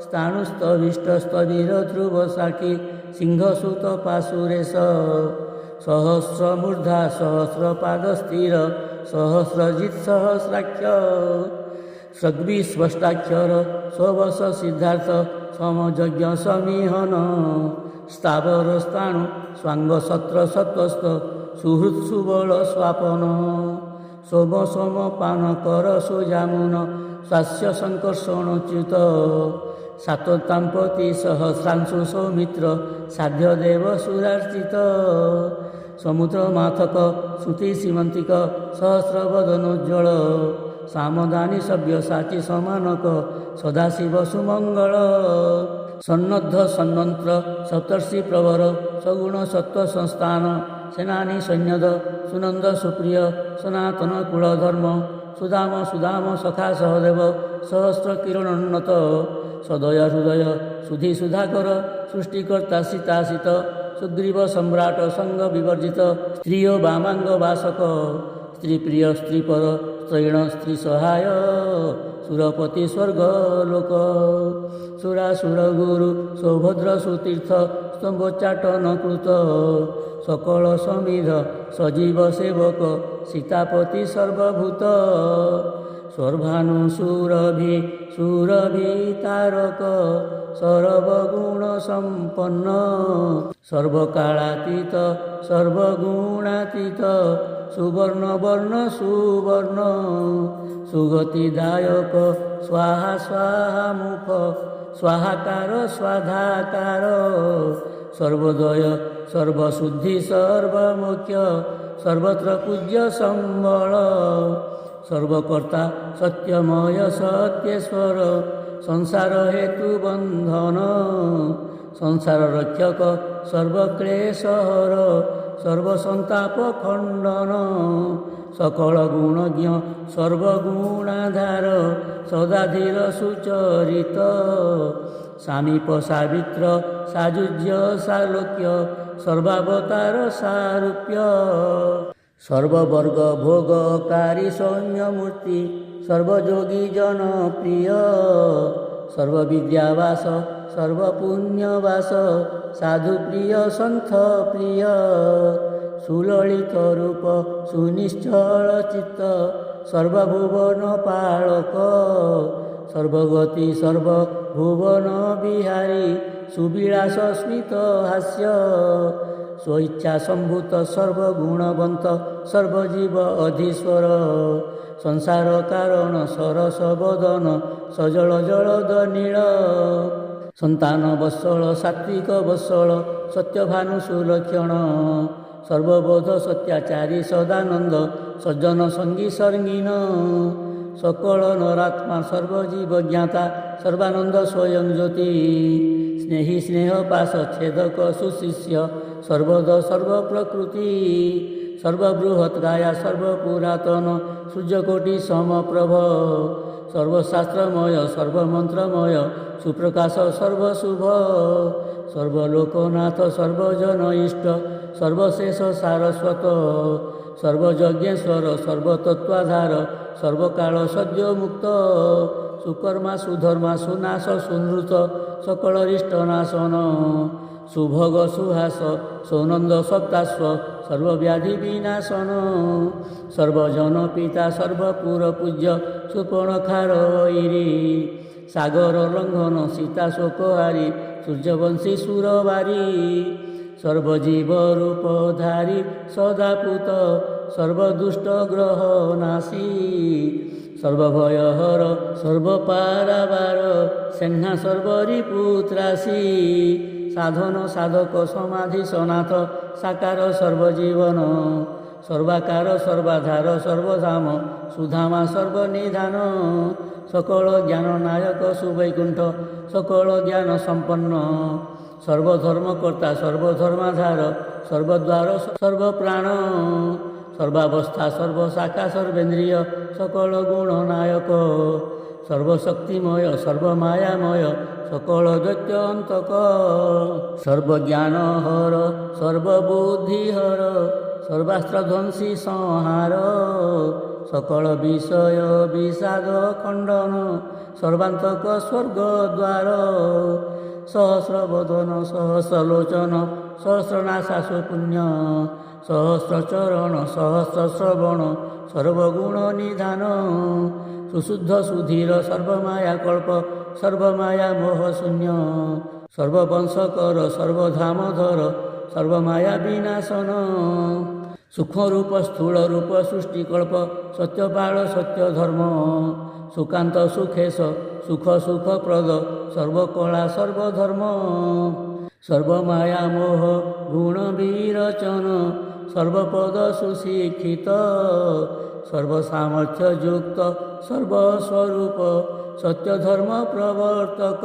ସ୍ଥାଣୁସ୍ତବିଷ୍ଟସ୍ତବୀର ଧ୍ରୁବ ସାକ୍ଷୀ ସିଂହସୂତ ପାଶୁରେଶ ସହସ୍ରମୂର୍ଧା ସହସ୍ରପାଦ ସ୍ଥିର ସହସ୍ରଜିତ୍ ସହସ୍ରାକ୍ଷ ସଦ୍ବିସ୍ପଷ୍ଟାକ୍ଷର ସ୍ୱବଶ ସିଦ୍ଧାର୍ଥ ସମଯଜ୍ଞ ସମୀହନ ସ୍ଥାବର ସ୍ଥାଣୁ ସ୍ୱାଙ୍ଗ ସତ୍ର ସତ୍ୱସ୍ତ ସୁହୃତ୍ ସୁବଳ ସ୍ୱାପନ ସୋମ ସୋମ ପାନ କର ସୁଜାମୁନ ସ୍ୱାସ୍ୟ ସଂକର୍ଷଣଚ୍ୟୁତ ସାତତାମ୍ପତି ସହସ୍ରାଂଶୁ ସୌମିତ୍ର ସାଧ୍ୟ ଦେବ ସୁରାର୍ଚିତ ସମୁଦ୍ର ମାଥକ ଶ୍ରୁତି ସୀମନ୍ତିକ ସହସ୍ରବଦନୋଜ୍ଜ୍ୱଳ ସାମଦାନୀ ସବ୍ୟସାଚୀ ସମାନକ ସଦାଶିବ ସୁମଙ୍ଗଳ ସନ୍ନଦ୍ଧ ସନ୍ମନ୍ତ୍ର ସପ୍ତର୍ଷି ପ୍ରବର ସଗୁଣ ସତ୍ୱ ସଂସ୍ଥାନ ସେନାନୀ ସୈନ୍ୟଦ ସୁନନ୍ଦ ସୁପ୍ରିୟ ସନାତନ କୁଳଧର୍ମ ସୁଦାମ ସୁଦାମ ସଖା ସହଦେବ ସହସ୍ର କିରଣୋନ୍ନତ ସଦୟ ହୃଦୟ ସୁଧି ସୁଧାକର ସୃଷ୍ଟିକର୍ତ୍ତା ସୀତାସିତ ସୁଗ୍ରୀବ ସମ୍ରାଟ ସଙ୍ଗ ବିବର୍ଜିତ ସ୍ତ୍ରୀ ଓ ବାମାଙ୍ଗ ବାସକ ସ୍ତ୍ରୀପ୍ରିୟ ସ୍ତ୍ରୀପର ସ୍ତ୍ରୈଣ ସ୍ତ୍ରୀ ସହାୟ ସୁରପତି ସ୍ୱର୍ଗ ଲୋକ ସୁରାସୁର ଗୁରୁ ସୌଭଦ୍ର ସୁତୀର୍ଥ ସ୍ତମ୍ଭୋଚ୍ଚାଟନ କୃତ ସକଳ ସମିଧ ସଜୀବ ସେବକ ସୀତାପତି ସର୍ବଭୂତ ସର୍ବାନୁ ସୁରଭି ସୁରଭି ତାରକ ସର୍ବଗୁଣ ସମ୍ପନ୍ନ ସର୍ବକାଳାତୀତ ସର୍ବଗୁଣାତୀତ ସୁବର୍ଣ୍ଣ ବର୍ଣ୍ଣ ସୁବର୍ଣ୍ଣ ସୁଗତିଦାୟକ ସ୍ୱାହା ସ୍ୱାହା ମୁଖ ସ୍ୱାହାକାର ସ୍ୱାଧାକାର ସର୍ବୋଦୟ ସର୍ବଶୁଦ୍ଧି ସର୍ବମୁଖ୍ୟ ସର୍ବତ୍ର ପୂଜ୍ୟ ସମ୍ବଳ ସର୍ବକର୍ତ୍ତା ସତ୍ୟମୟ ସତ୍ୟେଶ୍ୱର ସଂସାର ହେତୁ ବନ୍ଧନ ସଂସାର ରକ୍ଷକ ସର୍ବକ୍ଲେଶହର ସର୍ବସନ୍ତାପ ଖଣ୍ଡନ ସକଳ ଗୁଣଜ୍ଞ ସର୍ବଗୁଣାଧାର ସଦାଧୀର ସୁଚରିତ ସାମୀପ ସାବିତ୍ର ସାଯୁଜ୍ୟ ସାଲୋକ୍ୟ ସର୍ବାବତାର ସାରୂପ୍ୟ ସର୍ବବର୍ଗ ଭୋଗକାରୀ ସୌମ୍ୟମୂର୍ତ୍ତି ସର୍ବଯୋଗୀ ଜନପ୍ରିୟ ସର୍ବବିଦ୍ୟାବାସ ସର୍ବପୁଣ୍ୟବାସ ସାଧୁପ୍ରିୟ ସନ୍ଥ ପ୍ରିୟ ସୁଲଳିତ ରୂପ ସୁନିଶ୍ଚଳ ଚିତ୍ତ ସର୍ବଭୁବନ ପାଳକ ସର୍ବଗତି ସର୍ବଭୁବନ ବିହାରୀ ସୁବିଳାସ ସ୍ମିତ ହାସ୍ୟ ସ୍ୱଇଚ୍ଛା ସମ୍ଭୂତ ସର୍ବଗୁଣବନ୍ତ ସର୍ବଜୀବ ଅଧୀଶ୍ୱର ସଂସାର କାରଣ ସରସ ବଦନ ସଜଳ ଜଳଦ ନୀଳ ସନ୍ତାନ ବତ୍ସଳ ସାତ୍ବିକ ବତ୍ସଳ ସତ୍ୟଭାନୁ ସୁଲକ୍ଷଣ ସର୍ବବୋଧ ସତ୍ୟାଚାରୀ ସଦାନନ୍ଦ ସଜ୍ଜନ ସଙ୍ଗୀ ସଙ୍ଗୀନ সকল নরাত্মা সর্বজীব জ্ঞাতা সর্বানন্দ স্বয়ং জ্যোতি স্নেহী স্নেহ পাশ ছেদক সুশিষ্য সর্বদ সর্বপ্রকৃতি সর্ববৃহৎ গায়া সর্বপুরাতন সূর্যকোটি সমপ্রভ সর্বশাস্ত্রময় সর্বমন্ত্রময় সুপ্রকাশ সর্বশুভ সর্বলোকনাথ সর্বজন ইষ্ট সর্বশেষ সারস্বত সর্বযজ্ঞেশ্বর সর্বতত্ত্বাধার সর্বকাল সদ্য মুক্ত সুকর্মা সুধর্মা সুনাশ সুনৃত সকল হৃষ্টনাশন সুভোগ সুহাস সৌনন্দ সপ্তাশ্ব সর্বব্যাধি বিনাশন সর্বজন পিতা সর্বপুর পূজ্য সুপর্ণখার ইরি সাগর লঙ্ঘন সীতা শোকহারি সূর্যবংশী সুরবারী সর্বজীব রূপধারী সদাপুত সর্বদুষ্ট গ্রহ নাশী সর্বভয়হর সর্বপারাবার সেহ্না সর্বরিপুত্রাসী সাধন সাধক সমাধি সনাথ সাকার সর্বজীবন সর্বাকার সর্বাধার সর্বধাম সুধামা সর্বনিধান সকল জ্ঞান নায়ক সুবৈকুণ্ঠ সকল জ্ঞান সম্পন্ন সর্বধর্মকর্তা সর্বধর্মাধার সর্বদ্বার সর্বপ্রাণ সর্বাবস্থা সর্বশাখা সর্বেন্দ্রিয় সকল গুণনায়ক সর্বশক্তিময় সর্বমায়াময় সকল দৈত্য অন্তক সর্বজ্ঞানহর সর্ববুদ্ধিহর সর্বাস্ত্রধ্বংসী সংহার সকল বিষয় বিষাদ খণ্ডন সর্বান্তক স্বর্গদ্বার সহস্রবদন সহস্রলোচন সহস্রনাশাসু পুণ্য সহস্রচরণ সহস্রশ্রবণ সর্বগুণ নিধান সুশুদ্ধ সুধীর সর্বমায়া কল্প সর্বমায়া মোহ শূন্য সর্ববংশকর সর্বধামধর সর্বমায়া বিনাশন সূক্ষ্মরূপ স্থূলরূপ সৃষ্টিকল্প সত্যপাল সত্যধর্ম সুকান্ত সুখেশ সুখ সুখপ্রদ সর্বকলা সর্বধর্ম সর্বমায়া মোহ গুণ বিরচন সর্বপদ সুশিক্ষিত সর্বসামর্থ্য যুক্ত সর্বস্বরূপ সত্যধর্ম প্রবর্তক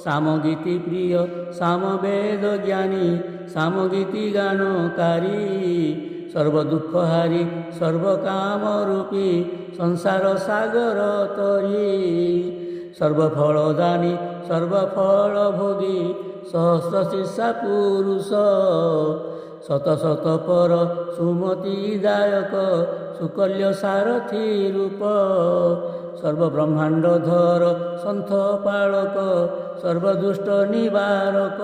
সামগীতি প্রিয় সামবেদ জ্ঞানী সামগীতি গানকারী সর্বদুঃখহারী সর্বকামরূপী সংসার সাগর তরী সর্বফলদানী সর্বফলভোগী সহস্র শীর্ষা পুরুষ শত শত পর সুমতিদায়ক সুকল্য সারথী রূপ সর্বব্রহ্মাণ্ডধর সন্থ পালক সর্বদুষ্ট নিবারক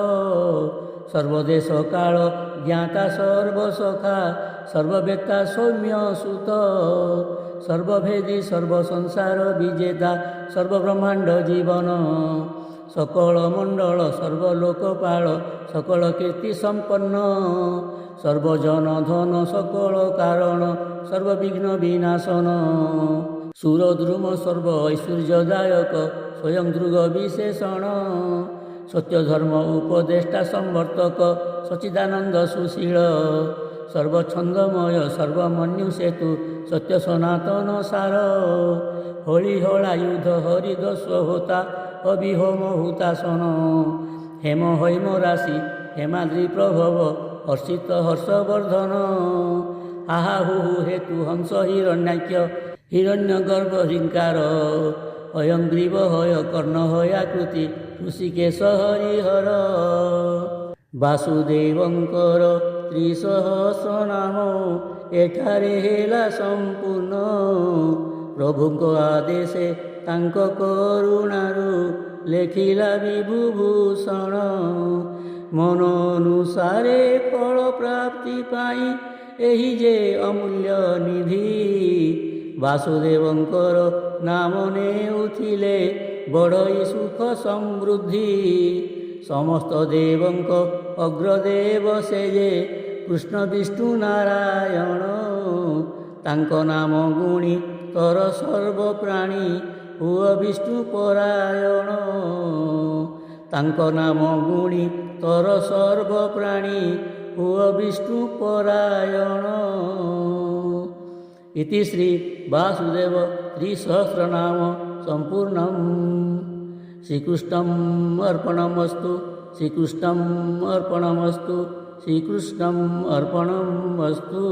সর্বদেশ কাল জ্ঞাতা সর্বসখা সর্ববেত্তা সৌম্য সুত সর্বভেদী সর্বসংসার বিজেতা সর্বব্রহ্মাণ্ড জীবন সকল মণ্ডল সর্বলোকপাল সকল কীর্তি সম্পন্ন সর্বজন ধন সকল কারণ সর্ববিঘ্ন বিনাশন সুরদ্রুম সর্ব ঐশ্বর্যদায়ক স্বয়ং দৃগ বিশেষণ ସତ୍ୟଧର୍ମ ଉପଦେଷ୍ଟା ସମ୍ବର୍ତ୍ତକ ସଚ୍ଚିଦାନନ୍ଦ ସୁଶୀଳ ସର୍ବଛନ୍ଦମୟ ସର୍ବମନ୍ୟୁ ସେତୁ ସତ୍ୟ ସନାତନ ସାର ହୋଳି ହଳାୟୁଧ ହରିଦସ୍ୱ ହୋତା ଅବିହୋମ ହୁତାସନ ହେମ হৈମ ରାଶି ହେମାଦ୍ରି ପ୍ରଭବ ହର୍ଷିତ ହର୍ଷବର୍ଦ୍ଧନ ଆହା ହୁହୁ ହେତୁ ହଂସ ହିରଣ୍ୟାକ୍ଷ ହିରଣ୍ୟ ଗର୍ଭ ହ୍ରିଙ୍କାର ଅୟଂଗ୍ରୀବ ହୟ କର୍ଣ୍ଣ ହୟାକୃତି ଋଷିକେଶ ହରିହର ବାସୁଦେବଙ୍କର ତ୍ରିସହସ୍ର ନାମ ଏଠାରେ ହେଲା ସମ୍ପୂର୍ଣ୍ଣ ପ୍ରଭୁଙ୍କ ଆଦେଶେ ତାଙ୍କ କରୁଣାରୁ ଲେଖିଲା ବିଭୂଭୂଷଣ ମନ ଅନୁସାରେ ଫଳ ପ୍ରାପ୍ତି ପାଇଁ ଏହି ଯେ ଅମୂଲ୍ୟ ନିଧି ବାସୁଦେବଙ୍କର ନାମ ନେଉଥିଲେ ବଢ଼ଇ ସୁଖ ସମୃଦ୍ଧି ସମସ୍ତ ଦେବଙ୍କ ଅଗ୍ରଦେବ ସେ ଯେ କୃଷ୍ଣ ବିଷ୍ଣୁ ନାରାୟଣ ତାଙ୍କ ନାମ ଗୁଣି ତର ସର୍ବପ୍ରାଣୀ ହୁଅ ବିଷ୍ଣୁ ପରାୟଣ ତାଙ୍କ ନାମ ଗୁଣି ତର ସର୍ବପ୍ରାଣୀ ହୁଅ ବିଷ୍ଣୁ ପରାୟଣ ଇତି ଶ୍ରୀ ବାସୁଦେବ ତ୍ରିସହସ୍ରନାମ ସମ୍ପୂର୍ଣ୍ଣମ୍ ଶ୍ରୀକୃଷ୍ଣମ୍ ଅର୍ପଣମସ୍ତୁ ଶ୍ରୀକୃଷ୍ଣମ୍ ଅର୍ପଣମସ୍ତୁ ଶ୍ରୀକୃଷ୍ଣମ୍ ଅର୍ପଣମସ୍ତୁ।